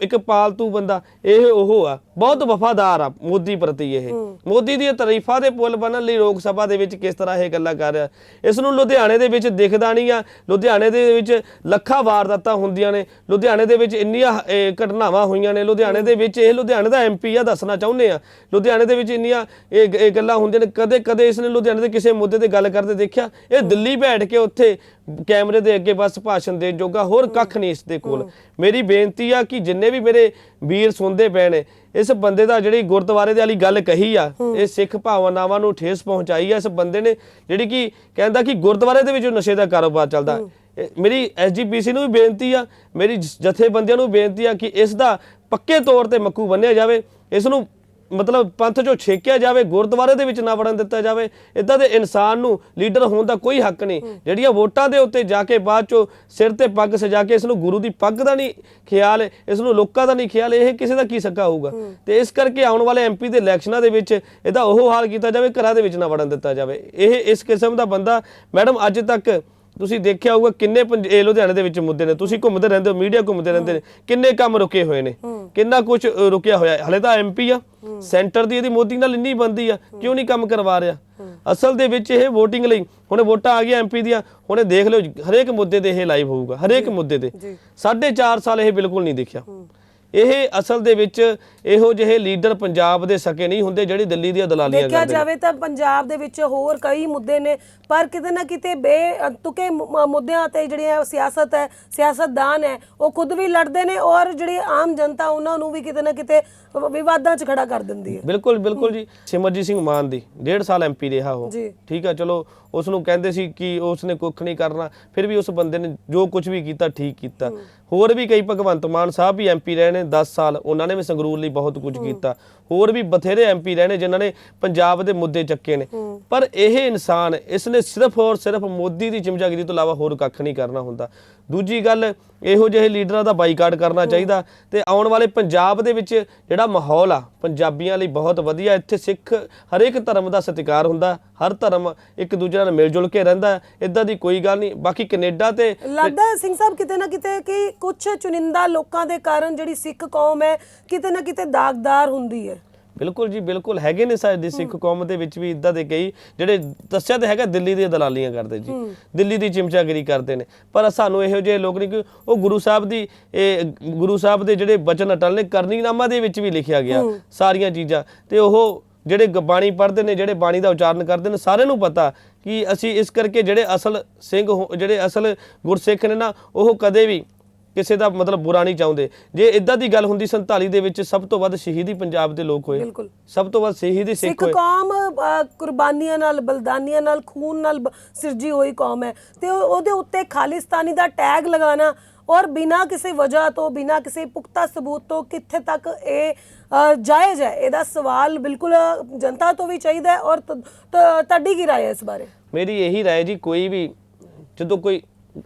ਇੱਕ ਪਾਲਤੂ ਬੰਦਾ, ਇਹ ਉਹ ਆ, ਬਹੁਤ ਵਫਾਦਾਰ ਆ ਮੋਦੀ ਪ੍ਰਤੀ। ਇਹ ਮੋਦੀ ਦੀਆਂ ਤਾਰੀਫਾਂ ਦੇ ਪੁੱਲ ਬਣਨ ਲਈ ਲੋਕ ਸਭਾ ਦੇ ਵਿੱਚ ਕਿਸ ਤਰ੍ਹਾਂ ਇਹ ਗੱਲਾਂ ਕਰ ਰਿਹਾ, ਇਸ ਨੂੰ ਲੁਧਿਆਣੇ ਦੇ ਵਿੱਚ ਦਿਖਦਾ ਨਹੀਂ ਆ। ਲੁਧਿਆਣੇ ਦੇ ਵਿੱਚ ਲੱਖਾਂ ਵਾਰਦਾਤਾਂ ਹੁੰਦੀਆਂ ਨੇ, ਲੁਧਿਆਣੇ ਦੇ ਵਿੱਚ ਇੰਨੀਆਂ ਘਟਨਾਵਾਂ ਹੋਈਆਂ ਨੇ, ਲੁਧਿਆਣੇ ਦੇ ਵਿੱਚ ਇਹ ਲੁਧਿਆਣੇ ਦਾ MP ਆ, ਦੱਸਣਾ ਚਾਹੁੰਦੇ ਆ। ਲੁਧਿਆਣੇ ਦੇ ਵਿੱਚ ਇੰਨੀਆਂ ਇਹ ਗੱਲਾਂ ਹੁੰਦੀਆਂ ਨੇ, ਕਦੇ ਕਦੇ ਇਸਨੇ ਲੁਧਿਆਣੇ ਦੇ ਕਿਸੇ ਮੁੱਦੇ ਤੇ ਗੱਲ ਕਰਦੇ ਦੇਖਿਆ? ਇਹ ਦਿੱਲੀ ਬੈਠ ਕੇ ਉੱਥੇ ਕੈਮਰੇ ਦੇ ਅੱਗੇ ਬਸ ਭਾਸ਼ਣ ਦੇਣ ਜੋਗਾ, ਹੋਰ ਕੱਖ ਨਹੀਂ ਇਸ ਦੇ ਕੋਲ। ਮੇਰੀ ਬੇਨਤੀ ਆ ਕਿ ਜਿੰਨੇ ਵੀ ਮੇਰੇ ਵੀਰ ਸੁਣਦੇ ਪਏ ਨੇ, ਇਸ ਬੰਦੇ ਦਾ ਜਿਹੜੀ ਗੁਰਦੁਆਰੇ ਦੇ ਵਾਲੀ ਗੱਲ ਕਹੀ ਆ, ਇਹ ਸਿੱਖ ਭਾਵਨਾਵਾਂ ਨੂੰ ਠੇਸ ਪਹੁੰਚਾਈ ਆ ਇਸ ਬੰਦੇ ਨੇ, ਜਿਹੜੀ ਕਿ ਕਹਿੰਦਾ ਕਿ ਗੁਰਦੁਆਰੇ ਦੇ ਵਿੱਚ ਨਸ਼ੇ ਦਾ ਕਾਰੋਬਾਰ ਚੱਲਦਾ। ਮੇਰੀ SGPC ਨੂੰ ਵੀ ਬੇਨਤੀ ਆ, ਮੇਰੀ ਜਥੇਬੰਦੀਆਂ ਨੂੰ ਬੇਨਤੀ ਆ ਕਿ ਇਸ ਦਾ ਪੱਕੇ ਤੌਰ ਤੇ ਮੱਕੂ ਬੰਨਿਆ ਜਾਵੇ, ਇਸ ਨੂੰ ਮਤਲਬ ਪੰਥ ਚੋਂ ਛੇਕਿਆ ਜਾਵੇ, ਗੁਰਦੁਆਰੇ ਦੇ ਵਿੱਚ ਨਾ ਵੜਨ ਦਿੱਤਾ ਜਾਵੇ। ਇਦਾਂ ਦੇ ਇਨਸਾਨ ਨੂੰ ਲੀਡਰ ਹੋਣ ਦਾ ਕੋਈ ਹੱਕ ਨਹੀਂ। ਜਿਹੜੀਆਂ ਵੋਟਾਂ ਦੇ ਉੱਤੇ ਜਾ ਕੇ ਬਾਅਦ ਚੋਂ ਸਿਰ ਤੇ ਪੱਗ ਸਜਾ ਕੇ, ਇਸ ਨੂੰ ਗੁਰੂ ਦੀ ਪੱਗ ਦਾ ਨਹੀਂ ਖਿਆਲ, ਇਸ ਨੂੰ ਲੋਕਾਂ ਦਾ ਨਹੀਂ ਖਿਆਲ, ਇਹ ਕਿਸੇ ਦਾ ਕੀ ਸੱਕਾ ਹੋਊਗਾ। ਤੇ ਇਸ ਕਰਕੇ ਆਉਣ ਵਾਲੇ MP ਦੇ ਇਲੈਕਸ਼ਨਾਂ ਦੇ ਵਿੱਚ ਇਹਦਾ ਉਹ ਹਾਲ ਕੀਤਾ ਜਾਵੇ, ਘਰਾਂ ਦੇ ਵਿੱਚ ਨਾ ਵੜਨ ਦਿੱਤਾ ਜਾਵੇ। ਇਹ ਇਸ ਕਿਸਮ ਦਾ ਬੰਦਾ, ਮੈਡਮ ਅੱਜ ਤੱਕ ਤੁਸੀਂ ਦੇਖਿਆ ਹੋਊਗਾ ਕਿੰਨੇ ਇਹ ਲੁਧਿਆਣੇ ਦੇ ਵਿੱਚ ਮੁੱਦੇ ਨੇ, ਤੁਸੀਂ ਘੁੰਮਦੇ ਰਹਿੰਦੇ ਹੋ, ਮੀਡੀਆ ਘੁੰਮਦੇ ਰਹਿੰਦੇ ਨੇ, ਕਿੰਨੇ ਕੰਮ ਰੁਕੇ ਹੋਏ ਨੇ, ਕਿੰਨਾ ਕੁਝ ਰੁਕਿਆ ਹੋਇਆ। ਹਲੇ ਤਾਂ MP ਆ, ਸੈਂਟਰ ਦੀ ਇਹਦੀ ਮੋਦੀ ਨਾਲ ਇੰਨੀ ਬਣਦੀ ਆ, ਕਿਉਂ ਨਹੀਂ ਕੰਮ ਕਰਵਾ ਰਿਹਾ? ਅਸਲ ਦੇ ਵਿੱਚ ਇਹ VOTING ਲਈ ਹੁਣ ਵੋਟਾਂ ਆ ਗਈਆਂ MP ਦੀਆਂ, ਹੁਣ ਦੇਖ ਲਿਓ ਹਰੇਕ ਮੁੱਦੇ ਤੇ ਇਹ ਲਾਈਵ ਹੋਊਗਾ, ਹਰੇਕ ਮੁੱਦੇ ਤੇ। 4.5 ਸਾਲ ਇਹ ਬਿਲਕੁਲ ਨਹੀਂ ਦੇਖਿਆ। ਇਹ ਅਸਲ ਦੇ ਵਿੱਚ ਇਹੋ ਜਿਹੇ ਲੀਡਰ ਪੰਜਾਬ ਦੇ ਸਕੇ ਨਹੀਂ ਹੁੰਦੇ ਜਿਹੜੇ ਦਿੱਲੀ ਦੀਆਂ ਦਲਾਲੀਆਂ ਕਰਦੇ ਨੇ। ਦੇਖਿਆ ਜਾਵੇ ਤਾਂ ਪੰਜਾਬ ਦੇ ਵਿੱਚ ਹੋਰ ਕਈ ਮੁੱਦੇ ਨੇ, ਪਰ ਕਿਤੇ ਨਾ ਕਿਤੇ ਬੇਤੁਕੇ ਮੁੱਦਿਆਂ ਤੇ ਜਿਹੜੀਆਂ ਸਿਆਸਤ ਹੈ, ਸਿਆਸਤਦਾਨ ਹੈ, ਉਹ ਖੁਦ ਵੀ ਲੜਦੇ ਨੇ, ਔਰ ਜਿਹੜੀ ਆਮ ਜਨਤਾ ਉਹਨਾਂ ਨੂੰ ਵੀ ਕਿਤੇ ਨਾ ਕਿਤੇ ਵਿਵਾਦਾਂ 'ਚ ਖੜਾ ਕਰ ਦਿੰਦੀ ਹੈ। ਬਿਲਕੁਲ ਬਿਲਕੁਲ ਜੀ। ਸਿਮਰਜੀਤ ਸਿੰਘ ਮਾਨ ਦੀ 1.5 ਸਾਲ MP ਰਿਹਾ ਉਹ, ਠੀਕ ਆ, ਚਲੋ ਉਸ ਨੂੰ ਕਹਿੰਦੇ ਸੀ ਕਿ ਉਸਨੇ ਕੁੱਖ ਨਹੀਂ ਕਰਨਾ, ਫਿਰ ਵੀ ਉਸ ਬੰਦੇ ਨੇ ਜੋ ਕੁਝ ਵੀ ਕੀਤਾ ਠੀਕ ਕੀਤਾ। ਹੋਰ ਵੀ ਕਈ, ਭਗਵੰਤ ਮਾਨ ਸਾਹਿਬ ਵੀ MP ਰਹੇ ਨੇ 10 ਸਾਲ, ਉਹਨਾਂ ਨੇ ਵੀ ਸੰਗਰੂਰ ਲਈ ਬਹੁਤ ਕੁਝ ਕੀਤਾ। ਹੋਰ ਵੀ ਬਥੇਰੇ MP ਰਹੇ ਨੇ ਜਿਨ੍ਹਾਂ ਨੇ ਪੰਜਾਬ ਦੇ ਮੁੱਦੇ ਚੱਕੇ ਨੇ। ਪਰ ਇਹ ਇਨਸਾਨ, ਇਸਨੇ ਸਿਰਫ ਔਰ ਸਿਰਫ ਮੋਦੀ ਦੀ ਚਮਚਾਗਿਰੀ ਤੋਂ ਇਲਾਵਾ ਹੋਰ ਕੱਖ ਨਹੀਂ ਕਰਨਾ ਹੁੰਦਾ। ਦੂਜੀ ਗੱਲ, ਇਹੋ ਜਿਹੇ ਲੀਡਰਾਂ ਦਾ ਬਾਈਕਾਟ ਕਰਨਾ ਚਾਹੀਦਾ। ਤੇ ਆਉਣ ਵਾਲੇ ਪੰਜਾਬ ਦੇ ਵਿੱਚ ਜਿਹੜਾ ਮਾਹੌਲ ਆ ਪੰਜਾਬੀਆਂ ਲਈ ਬਹੁਤ ਵਧੀਆ। ਇੱਥੇ ਸਿੱਖ ਹਰੇਕ ਧਰਮ ਦਾ ਸਤਿਕਾਰ ਹੁੰਦਾ, ਹਰ ਧਰਮ ਇੱਕ ਦੂਜੇ ਨਾਲ ਮਿਲ ਜੁਲ ਕੇ ਰਹਿੰਦਾ, ਇਦਾਂ ਦੀ ਕੋਈ ਗੱਲ ਨਹੀਂ। ਬਾਕੀ ਕੈਨੇਡਾ ਤੇ ਲੱਗਦਾ ਹੈ ਸਿੰਘ ਸਾਹਿਬ ਕਿਤੇ ਨਾ ਕਿਤੇ ਕਿ ਕੁਝ ਚੁਣਿੰਦਾ ਲੋਕਾਂ ਦੇ ਕਾਰਨ ਜਿਹੜੀ ਸਿੱਖ ਕੌਮ ਹੈ ਕਿਤੇ ਨਾ ਕਿਤੇ ਦਾਗਦਾਰ ਹੁੰਦੀ ਹੈ। ਬਿਲਕੁਲ ਜੀ, ਬਿਲਕੁਲ ਹੈਗੇ ਨੇ ਸਾਡੀ ਸਿੱਖ ਕੌਮ ਦੇ ਵਿੱਚ ਵੀ ਇਦਾਂ ਦੇ ਕਈ ਜਿਹੜੇ ਦੱਸਿਆ ਤਾਂ ਹੈਗਾ ਦਿੱਲੀ ਦੀਆਂ ਦਲਾਲੀਆਂ ਕਰਦੇ ਜੀ, ਦਿੱਲੀ ਦੀ ਚਮਚਾਗਿਰੀ ਕਰਦੇ ਨੇ। ਪਰ ਸਾਨੂੰ ਇਹੋ ਜਿਹੇ ਲੋਕ ਨਹੀਂ, ਕਿ ਉਹ ਗੁਰੂ ਸਾਹਿਬ ਦੇ ਜਿਹੜੇ ਬਚਨ ਅਟਲ ਨੇ, ਕਰਨੀਨਾਮਾ ਦੇ ਵਿੱਚ ਵੀ ਲਿਖਿਆ ਗਿਆ ਸਾਰੀਆਂ ਚੀਜ਼ਾਂ। ਤੇ ਉਹ ਜਿਹੜੇ ਬਾਣੀ ਪੜ੍ਹਦੇ ਨੇ, ਜਿਹੜੇ ਬਾਣੀ ਦਾ ਉਚਾਰਨ ਕਰਦੇ ਨੇ, ਸਾਰਿਆਂ ਨੂੰ ਪਤਾ ਕਿ ਅਸੀਂ ਇਸ ਕਰਕੇ ਜਿਹੜੇ ਅਸਲ ਸਿੰਘ, ਜਿਹੜੇ ਅਸਲ ਗੁਰਸਿੱਖ ਨੇ ਨਾ, ਉਹ ਕਦੇ ਵੀ ਕਿਸੇ ਦਾ ਮਤਲਬ ਬੁਰਾ ਨਹੀਂ ਚਾਹੁੰਦੇ। ਜੇ ਇਦਾਂ ਦੀ ਗੱਲ ਹੁੰਦੀ 47 ਦੇ ਵਿੱਚ ਸਭ ਤੋਂ ਵੱਧ ਸ਼ਹੀਦੀ ਪੰਜਾਬ ਦੇ ਲੋਕ ਹੋਏ, ਸਭ ਤੋਂ ਵੱਧ ਸ਼ਹੀਦੀ ਸਿੱਖ ਹੋਏ। ਕੌਮ ਕੁਰਬਾਨੀਆਂ ਨਾਲ, ਬਲੀਦਾਨੀਆਂ ਨਾਲ, ਖੂਨ ਨਾਲ ਸਿਰਜੀ ਹੋਈ ਕੌਮ ਹੈ, ਤੇ ਉਹਦੇ ਉੱਤੇ ਖਾਲਿਸਤਾਨੀ ਦਾ ਟੈਗ ਲਗਾਉਣਾ ਔਰ ਬਿਨਾਂ ਕਿਸੇ ਵਜ੍ਹਾ ਤੋਂ, ਬਿਨਾਂ ਕਿਸੇ ਪੁਖਤਾ ਸਬੂਤ ਤੋਂ ਕਿੱਥੇ ਤੱਕ ਇਹ ਜਾਇਜ਼ ਹੈ, ਇਹਦਾ ਸਵਾਲ ਬਿਲਕੁਲ ਜਨਤਾ ਤੋਂ ਵੀ ਚਾਹੀਦਾ ਹੈ। ਔਰ ਤੁਹਾਡੀ ਕੀ ਰਾਏ ਹੈ ਇਸ ਬਾਰੇ? ਮੇਰੀ ਇਹੀ ਰਾਏ ਜੀ, ਕੋਈ ਵੀ ਜਦੋਂ ਕੋਈ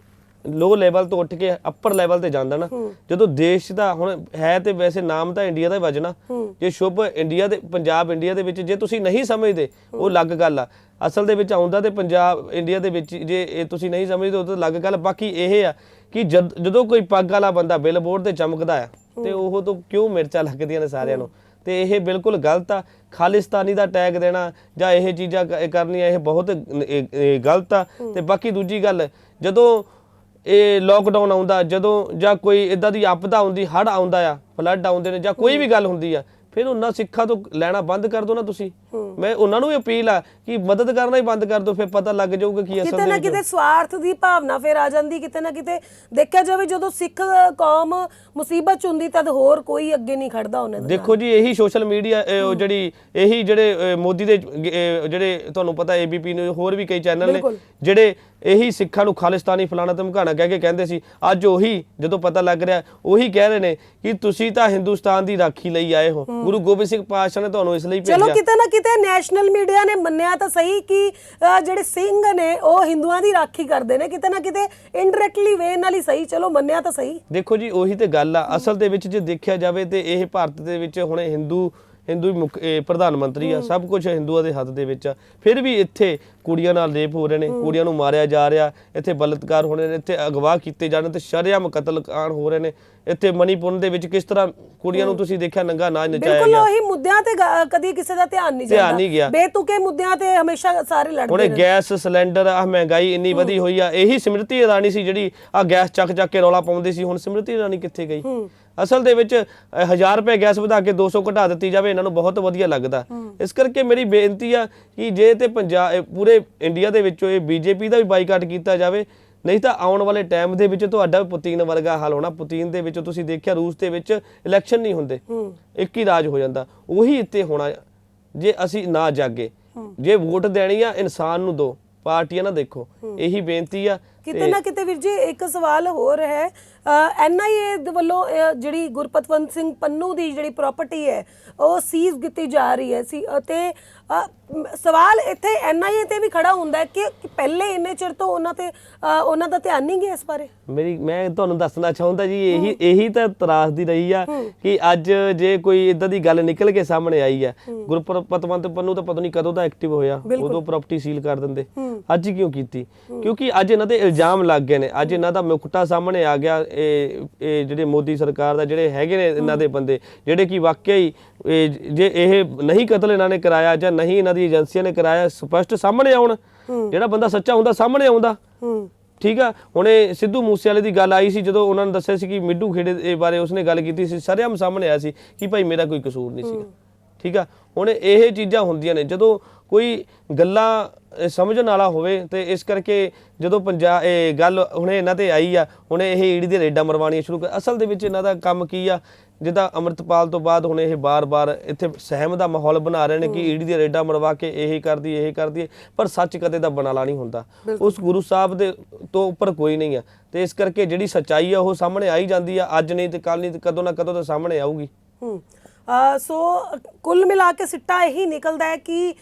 ਲੋ ਲੈਵਲ ਤੋਂ ਉੱਠ ਕੇ ਅੱਪਰ ਲੈਵਲ ਤੇ ਜਾਂਦਾ ਨਾ, ਜਦੋਂ ਦੇਸ਼ ਦਾ ਹੁਣ ਹੈ ਤੇ ਵੈਸੇ ਨਾਮ ਤਾਂ ਇੰਡੀਆ ਦਾ ਹੀ ਵਜਣਾ, ਜੇ ਸ਼ੁਭ ਇੰਡੀਆ ਦੇ, ਪੰਜਾਬ ਇੰਡੀਆ ਦੇ ਵਿੱਚ ਜੇ ਤੁਸੀਂ ਨਹੀਂ ਸਮਝਦੇ ਉਹ ਅਲੱਗ ਗੱਲ ਆ। ਅਸਲ ਦੇ ਵਿੱਚ ਆਉਂਦਾ ਤੇ ਪੰਜਾਬ ਇੰਡੀਆ ਦੇ ਵਿੱਚ, ਜੇ ਇਹ ਤੁਸੀਂ ਨਹੀਂ ਸਮਝਦੇ ਉਹ ਤਾਂ ਅਲੱਗ ਗੱਲ। ਬਾਕੀ ਇਹ ਆ ਕਿ ਜਦੋਂ ਕੋਈ ਪੱਗ ਵਾਲਾ ਬੰਦਾ ਬਿਲਬੋਰਡ ਤੇ ਚਮਕਦਾ ਆ, ਤੇ ਉਹ ਤੋਂ ਕਿਉਂ ਮਿਰਚਾਂ ਲੱਗਦੀਆਂ ਨੇ ਸਾਰਿਆਂ ਨੂੰ। ਤੇ ਇਹ ਬਿਲਕੁਲ ਗਲਤ ਆ। ਖਾਲਿਸਤਾਨੀ ਦਾ ਟੈਗ ਦੇਣਾ ਜਾਂ ਇਹ ਚੀਜ਼ਾਂ ਕਰਨੀਆਂ, ਇਹ ਬਹੁਤ ਗਲਤ ਆ। ਤੇ ਬਾਕੀ ਦੂਜੀ ਗੱਲ, ਜਦੋਂ ਇਹ ਲੋਕਡਾਊਨ ਆਉਂਦਾ, ਜਦੋਂ ਜਾਂ ਕੋਈ ਇਦਾਂ ਦੀ ਆਪਦਾ ਆਉਂਦੀ, ਹੜ੍ਹ ਆਉਂਦਾ ਆ, ਫਲੱਡ ਆਉਂਦੇ ਨੇ, ਜਾਂ ਕੋਈ ਵੀ ਗੱਲ ਹੁੰਦੀ ਆ, ਫਿਰ ਉਹਨਾਂ ਸਿੱਖਾਂ ਤੋਂ ਲੈਣਾ ਬੰਦ ਕਰ ਦੋ ਨਾ ਤੁਸੀਂ। ਮੈਂ ਉਹਨਾਂ ਨੂੰ ਵੀ ਅਪੀਲ ਆ ਕਿ ਮਦਦ ਕਰਨਾ ਹੀ ਬੰਦ ਕਰ ਦੋ, ਫਿਰ ਪਤਾ ਲੱਗ ਜਾਊਗਾ ਕਿ ਅਸਲ ਕਿਤੇ ਨਾ ਕਿਤੇ ਸਵਾਰਥ ਦੀ ਭਾਵਨਾ ਫਿਰ ਆ ਜਾਂਦੀ। ਕਿਤੇ ਨਾ ਕਿਤੇ ਦੇਖਿਆ ਜਾਵੇ ਜਦੋਂ ਸਿੱਖ ਕੌਮ ਮੁਸੀਬਤ ਚ ਹੁੰਦੀ ਤਦ ਹੋਰ ਕੋਈ ਅੱਗੇ ਨਹੀਂ ਖੜਦਾ ਉਹਨਾਂ ਦੇ। ਦੇਖੋ ਜੀ, ਇਹੀ ਸੋਸ਼ਲ ਮੀਡੀਆ, ਜਿਹੜੀ ਇਹੀ ਜਿਹੜੇ ਮੋਦੀ ਦੇ ਜਿਹੜੇ ਤੁਹਾਨੂੰ ਪਤਾ ABP ਨੇ, ਹੋਰ ਵੀ ਕਈ ਚੈਨਲ ਨੇ ਜਿਹੜੇ ਇਹੀ ਸਿੱਖਾਂ ਨੂੰ ਖਾਲਿਸਤਾਨੀ ਫਲਾਣਾ ਧਮਕਾਣਾ ਕਹਿ ਕੇ ਕਹਿੰਦੇ ਸੀ, ਅੱਜ ਉਹੀ ਜਦੋਂ ਪਤਾ ਲੱਗ ਰਿਹਾ, ਉਹੀ ਕਹਿ ਰਹੇ ਨੇ ਕਿ ਤੁਸੀਂ ਤਾਂ ਹਿੰਦੁਸਤਾਨ ਦੀ ਰਾਖੀ ਲਈ ਆਏ ਹੋ, ਗੁਰੂ ਗੋਬਿੰਦ ਸਿੰਘ ਪਾਤਸ਼ਾਹ ਨੇ ਤੁਹਾਨੂੰ ਇਸ ਲਈ ਭੇਜਿਆ। ਚਲੋ ਕਿਤੇ ਨਾ ਕਿਤੇ ਕਿਤੇ ਨੈਸ਼ਨਲ ਮੀਡੀਆ ਨੇ ਮੰਨਿਆ ਤਾਂ ਸਹੀ ਕਿ ਜਿਹੜੇ ਸਿੰਘ ਨੇ ਉਹ ਹਿੰਦੂਆਂ ਦੀ ਰਾਖੀ ਕਰਦੇ ਨੇ, ਕਿਤੇ ਨਾ ਕਿਤੇ ਇਨਡਾਇਰੈਕਟਲੀ ਵੇ ਨਾਲ ਹੀ ਸਹੀ, ਚਲੋ ਮੰਨਿਆ ਤਾਂ ਸਹੀ। ਦੇਖੋ ਜੀ ਉਹੀ ਤੇ ਗੱਲ ਆ, ਅਸਲ ਦੇ ਵਿੱਚ ਜੇ ਦੇਖਿਆ ਜਾਵੇ ਤੇ ਇਹ ਭਾਰਤ ਦੇ ਵਿੱਚ ਹੁਣੇ ਹਿੰਦੂ ਹੀ ਪ੍ਰਧਾਨ ਮੰਤਰੀ ਆ, ਸਭ ਕੁਝ ਹਿੰਦੂਆਂ ਦੇ ਹੱਥ ਦੇ ਵਿੱਚ ਆ, ਫਿਰ ਵੀ ਇੱਥੇ ਕੁੜੀਆਂ ਨਾਲ ਰੇਪ ਹੋ ਰਹੇ ਨੇ, ਕੁੜੀਆਂ ਨੂੰ ਮਾਰਿਆ ਜਾ ਰਿਹਾ, ਇੱਥੇ ਬਲਤਕਾਰ ਹੋ ਰਹੇ ਨੇ, ਇੱਥੇ ਅਗਵਾ ਕੀਤੇ ਜਾ ਰਹੇ ਤੇ ਸ਼ਰੇਆਮ ਕਤਲकांड ਹੋ ਰਹੇ ਨੇ। ਇੱਥੇ ਮਣੀਪੁਰ ਦੇ ਵਿੱਚ ਕਿਸ ਤਰ੍ਹਾਂ ਕੁੜੀਆਂ ਨੂੰ ਤੁਸੀਂ ਦੇਖਿਆ ਨੰਗਾ ਨਾਚ ਨਚਾਇਆ ਬਿਲਕੁਲ ਗਿਆ। ਉਹੀ ਮੁੱਦਿਆਂ ਤੇ ਕਦੀ ਕਿਸੇ ਦਾ ਧਿਆਨ ਨਹੀਂ ਗਿਆ। ਬੇਤੁਕੇ ਮੁੱਦਿਆਂ ਤੇ ਹਮੇਸ਼ਾ ਸਾਰੇ ਲੜਦੇ ਹੁਣੇ ਨੇ। ਗੈਸ ਸਿਲੰਡਰ ਆ, ਮਹਿੰਗਾਈ ਇੰਨੀ ਵਧੀ ਹੋਈ ਆ, ਇਹੀ ਸਮ੍ਰਿਤੀ ਇਰਾਨੀ ਸੀ ਜਿਹੜੀ ਆ ਗੈਸ ਚੱਕ ਕੇ ਰੌਲਾ ਪਾਉਂਦੀ ਸੀ। ਹੁਣ ਸਮ੍ਰਿਤੀ ਇਰਾਨੀ ਕਿੱਥੇ ਗਈ? ਅਸਲ ਦੇ ਵਿੱਚ 1000 ਰੁਪਏ ਗੈਸ ਵਧਾ ਕੇ 200 ਘਟਾ ਦਿੱਤੀ ਜਾਵੇ, ਇਹਨਾਂ ਨੂੰ ਬਹੁਤ ਵਧੀਆ ਲੱਗਦਾ। ਇਸ ਕਰਕੇ ਮੇਰੀ ਬੇਨਤੀ ਆ ਕਿ ਜੇ ਤੇ ਪੰਜਾਬ ਪੂਰੇ ਇੰਡੀਆ ਦੇ ਵਿੱਚੋਂ ਇਹ ਬੀਜੇਪੀ ਦਾ ਵੀ ਬਾਈਕਾਟ ਕੀਤਾ ਜਾਵੇ, ਨਹੀਂ ਤਾਂ ਆਉਣ ਵਾਲੇ ਟਾਈਮ ਦੇ ਵਿੱਚ ਤੁਹਾਡਾ ਪੁਤੀਨ ਵਰਗਾ ਹਾਲ ਹੋਣਾ। ਪੁਤੀਨ ਦੇ ਵਿੱਚ ਤੁਸੀਂ ਦੇਖਿਆ ਰੂਸ ਦੇ ਵਿੱਚ ਇਲੈਕਸ਼ਨ ਨਹੀਂ ਹੁੰਦੇ, ਇੱਕ ਹੀ ਰਾਜ ਹੋ ਜਾਂਦਾ, ਉਹੀ ਇੱਥੇ ਹੋਣਾ ਜੇ ਅਸੀਂ ਨਾ ਜਾਗੇ। ਜੇ ਵੋਟ ਦੇਣੀ ਆ ਇਨਸਾਨ ਨੂੰ ਦੋ, ਪਾਰਟੀਆਂ ਨਾ ਦੇਖੋ, ਇਹੀ ਬੇਨਤੀ ਆ। ਕਿਤੇ ਨਾ ਕਿਤੇ ਵੀਰ ਜੀ ਇੱਕ ਸਵਾਲ ਹੋਰ ਹੈ, NIA ਦੇ ਵੱਲੋਂ ਜਿਹੜੀ ਗੁਰਪਤਵੰਤ ਸਿੰਘ ਪੰਨੂ ਦੀ ਜਿਹੜੀ ਪ੍ਰਾਪਰਟੀ ਹੈ ਉਹ ਸੀਜ਼ ਕੀਤੀ ਜਾ ਰਹੀ ਹੈ ਸੀ, ਅਤੇ ਸਵਾਲ ਇੱਥੇ NIA ਤੇ ਵੀ ਖੜਾ ਹੁੰਦਾ ਹੈ ਕਿ ਪਹਿਲੇ ਇੰਨੇ ਚਿਰ ਤੋਂ ਉਹਨਾਂ ਦਾ ਧਿਆਨ ਨਹੀਂ ਗਿਆ ਇਸ ਬਾਰੇ। ਮੈਂ ਤੁਹਾਨੂੰ ਦੱਸਣਾ ਚਾਹੁੰਦਾ ਜੀ, ਇਹੀ ਤਾਂ ਤਰਾਸਦੀ ਰਹੀ ਆ ਕਿ ਅੱਜ ਜੇ ਕੋਈ ਇਦਾਂ ਦੀ ਗੱਲ ਨਿਕਲ ਕੇ ਸਾਹਮਣੇ ਆਈ ਹੈ, ਗੁਰਪਤਵੰਤ ਪੰਨੂ ਤਾਂ ਪਤਾ ਨਹੀਂ ਕਦੋਂ ਦਾ ਐਕਟਿਵ ਹੋਇਆ, ਉਦੋਂ ਪ੍ਰਾਪਰਟੀ ਸੀਲ ਕਰ ਦਿੰਦੇ। ਅੱਜ ਕਿਉਂ ਕੀਤੀ? ਕਿਉਂਕਿ ਅੱਜ ਇਹਨਾਂ ਦੇ ਇਲਜ਼ਾਮ ਲੱਗ ਗਏ ਨੇ, ਅੱਜ ਇਹਨਾਂ ਦਾ ਮੁਕਟਾ ਸਾਹਮਣੇ ਆ ਗਿਆ। ਇਹ ਜਿਹੜੇ ਮੋਦੀ ਸਰਕਾਰ ਦਾ ਜਿਹੜੇ ਹੈਗੇ ਨੇ ਇਹਨਾਂ ਦੇ ਬੰਦੇ, ਜਿਹੜੇ ਕਿ ਵਾਕਿਆ ਹੀ ਜੇ ਇਹ ਨਹੀਂ ਕਤਲ ਇਹਨਾਂ ਨੇ ਕਰਾਇਆ ਜਾਂ ਨਹੀਂ ਇਹਨਾਂ ਦੀ ਏਜੰਸੀਆਂ ਨੇ ਕਰਾਇਆ, ਸਪਸ਼ਟ ਸਾਹਮਣੇ ਆਉਣ। ਜਿਹੜਾ ਬੰਦਾ ਸੱਚਾ ਹੁੰਦਾ ਸਾਹਮਣੇ ਆਉਂਦਾ। ਠੀਕ ਆ, ਹੁਣ ਇਹ ਸਿੱਧੂ ਮੂਸੇਵਾਲੇ ਦੀ ਗੱਲ ਆਈ ਸੀ, ਜਦੋਂ ਉਹਨਾਂ ਨੇ ਦੱਸਿਆ ਸੀ ਕਿ ਮਿੱਢੂ ਖੇੜੇ ਦੇ ਬਾਰੇ ਉਸਨੇ ਗੱਲ ਕੀਤੀ ਸੀ, ਸਰੇਆਮ ਸਾਹਮਣੇ ਆਇਆ ਸੀ ਕਿ ਭਾਈ ਮੇਰਾ ਕੋਈ ਕਸੂਰ ਨਹੀਂ ਸੀਗਾ। ਠੀਕ ਆ, ਹੁਣ ਇਹ ਚੀਜ਼ਾਂ ਹੁੰਦੀਆਂ ਨੇ ਜਦੋਂ ਕੋਈ ਗੱਲਾਂ ਸਮਝਣ ਵਾਲਾ ਹੋਵੇ। ਤੇ ਇਸ ਕਰਕੇ ਜਦੋਂ ਇਹ ਗੱਲ ਹੁਣ ਇਹਨਾਂ ਤੇ ਆਈ ਆ, ਹੁਣ ਇਹ ਈਡੀ ਦੀਆਂ ਰੇਡਾਂ ਮਰਵਾਉਣੀਆਂ ਸ਼ੁਰੂ ਕਰ। ਅਸਲ ਦੇ ਵਿੱਚ ਇਹਨਾਂ ਦਾ ਕੰਮ ਕੀ ਆ? ਜਿੱਦਾਂ ਅੰਮ੍ਰਿਤਪਾਲ ਤੋਂ ਬਾਅਦ ਹੁਣ ਇਹ ਬਾਰ-ਬਾਰ ਇੱਥੇ ਸਹਿਮ ਦਾ ਮਾਹੌਲ ਬਣਾ ਰਹੇ ਨੇ ਕਿ ਈਡੀ ਦੀਆਂ ਰੇਡਾਂ ਮਰਵਾ ਕੇ ਇਹ ਕਰਦੀ, ਪਰ ਸੱਚ ਕਦੇ ਦਾ ਬਣਾਲਾ ਨਹੀਂ ਹੁੰਦਾ। ਉਸ ਗੁਰੂ ਸਾਹਿਬ ਦੇ ਤੋਂ ਉੱਪਰ ਕੋਈ ਨਹੀਂ ਆ, ਤੇ ਇਸ ਕਰਕੇ ਜਿਹੜੀ ਸੱਚਾਈ ਆ ਉਹ ਸਾਹਮਣੇ ਆਈ ਜਾਂਦੀ ਆ। ਅੱਜ ਨਹੀਂ ਤੇ ਕੱਲ ਨਹੀਂ ਤੇ ਕਦੋਂ ਨਾ ਕਦੋਂ ਤਾਂ ਸਾਹਮਣੇ ਆਊਗੀ। ਸੋ ਕੁੱਲ ਮਿਲਾ ਕੇ ਸਿੱਟਾ ਇਹੀ ਨਿਕਲਦਾ ਹੈ ਕਿ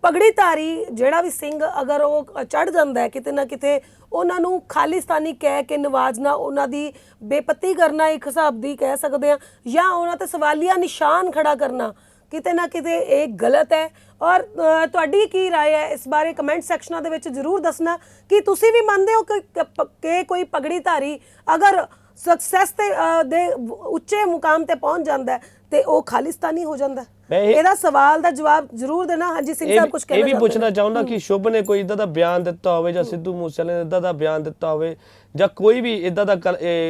ਪਗੜੀਧਾਰੀ ਜਿਹੜਾ ਵੀ ਸਿੰਘ ਅਗਰ ਉਹ ਚੜ ਜਾਂਦਾ ਹੈ, ਕਿਤੇ ਨਾ ਕਿਤੇ ਉਹਨਾਂ ਨੂੰ ਖਾਲਿਸਤਾਨੀ ਕਹਿ ਕੇ ਨਵਾਜ਼ਣਾ, ਉਹਨਾਂ ਦੀ ਬੇਪਤੀ ਕਰਨਾ ਇੱਕ ਹਿਸਾਬ ਦੀ ਕਹਿ ਸਕਦੇ ਹਾਂ, ਜਾਂ ਉਹਨਾਂ ਤੇ ਸਵਾਲੀਆ ਨਿਸ਼ਾਨ ਖੜਾ ਕਰਨਾ, ਕਿਤੇ ਨਾ ਕਿਤੇ ਇਹ ਗਲਤ ਹੈ। ਔਰ ਤੁਹਾਡੀ ਕੀ ਰਾਏ ਹੈ ਇਸ ਬਾਰੇ ਕਮੈਂਟ ਸੈਕਸ਼ਨਾਂ ਦੇ ਵਿੱਚ ਜ਼ਰੂਰ ਦੱਸਣਾ ਕਿ ਤੁਸੀਂ ਵੀ ਮੰਨਦੇ ਹੋ ਕਿ ਕੋਈ ਪਗੜੀਧਾਰੀ ਅਗਰ ਸਕਸੈਸ ਦੇ ਉੱਚੇ ਮੁਕਾਮ ਤੇ ਪਹੁੰਚ ਜਾਂਦਾ ਹੈ ਤੇ ਉਹ ਖਾਲਿਸਤਾਨੀ ਹੋ ਜਾਂਦਾ ਹੈ। ਇਹਦਾ ਸਵਾਲ ਦਾ ਜਵਾਬ ਜ਼ਰੂਰ ਦੇਣਾ। ਹਾਂਜੀ ਸਿੰਘ ਸਾਹਿਬ ਕੁਝ ਕਹਿਣਾ ਇਹ ਵੀ ਪੁੱਛਣਾ ਚਾਹੁੰਦਾ ਕਿ ਸ਼ੁਭ ਨੇ ਕੋਈ ਇਦਾਂ ਦਾ ਬਿਆਨ ਦਿੱਤਾ ਹੋਵੇ, ਜਾਂ ਸਿੱਧੂ ਮੂਸੇਵਾਲੇ ਨੇ ਇਦਾਂ ਦਾ ਬਿਆਨ ਦਿੱਤਾ ਹੋਵੇ, ਜਾਂ ਕੋਈ ਵੀ ਇਦਾਂ ਦਾ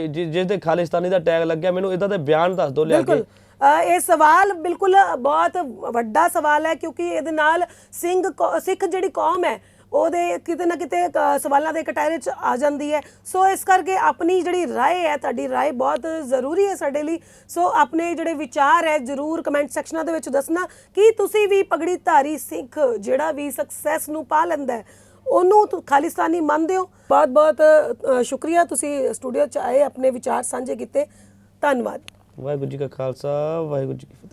ਜਿਸ ਦੇ ਖਾਲਿਸਤਾਨੀ ਦਾ ਟੈਗ ਲੱਗਿਆ, ਮੈਨੂੰ ਇਦਾਂ ਦਾ ਬਿਆਨ ਦੱਸ ਦਿਓ ਲਿਆ ਕੇ। ਇਹ ਸਵਾਲ ਬਿਲਕੁਲ ਬਹੁਤ ਵੱਡਾ ਸਵਾਲ ਹੈ, ਕਿਉਂਕਿ ਇਹਦੇ ਨਾਲ ਸਿੱਖ ਜਿਹੜੀ ਕੌਮ ਹੈ ਉਹਦੇ ਕਿਤੇ ਨਾ ਕਿਤੇ ਸਵਾਲਾਂ ਦੇ ਕਟਾਰੇ 'ਚ ਆ ਜਾਂਦੀ ਹੈ। ਸੋ ਇਸ ਕਰਕੇ ਆਪਣੀ ਜਿਹੜੀ ਰਾਏ ਹੈ, ਤੁਹਾਡੀ ਰਾਏ ਬਹੁਤ ਜ਼ਰੂਰੀ ਹੈ ਸਾਡੇ ਲਈ। ਸੋ ਆਪਣੇ ਜਿਹੜੇ ਵਿਚਾਰ ਹੈ ਜ਼ਰੂਰ ਕਮੈਂਟ ਸੈਕਸ਼ਨਾਂ ਦੇ ਵਿੱਚ ਦੱਸਣਾ ਕਿ ਤੁਸੀਂ ਵੀ ਪਗੜੀਧਾਰੀ ਸਿੱਖ ਜਿਹੜਾ ਵੀ ਸਕਸੈਸ ਨੂੰ ਪਾ ਲੈਂਦਾ ਹੈ ਉਹਨੂੰ ਖਾਲਿਸਤਾਨੀ ਮੰਨਦੇ ਹੋ। ਬਹੁਤ ਬਹੁਤ ਸ਼ੁਕਰੀਆ, ਤੁਸੀਂ ਸਟੂਡੀਓ 'ਚ ਆਏ, ਆਪਣੇ ਵਿਚਾਰ ਸਾਂਝੇ ਕੀਤੇ। ਧੰਨਵਾਦ। ਵਾਹਿਗੁਰੂ ਜੀ ਕਾ ਖਾਲਸਾ, ਵਾਹਿਗੁਰੂ ਜੀ ਕੀ ਫਤਿਹ।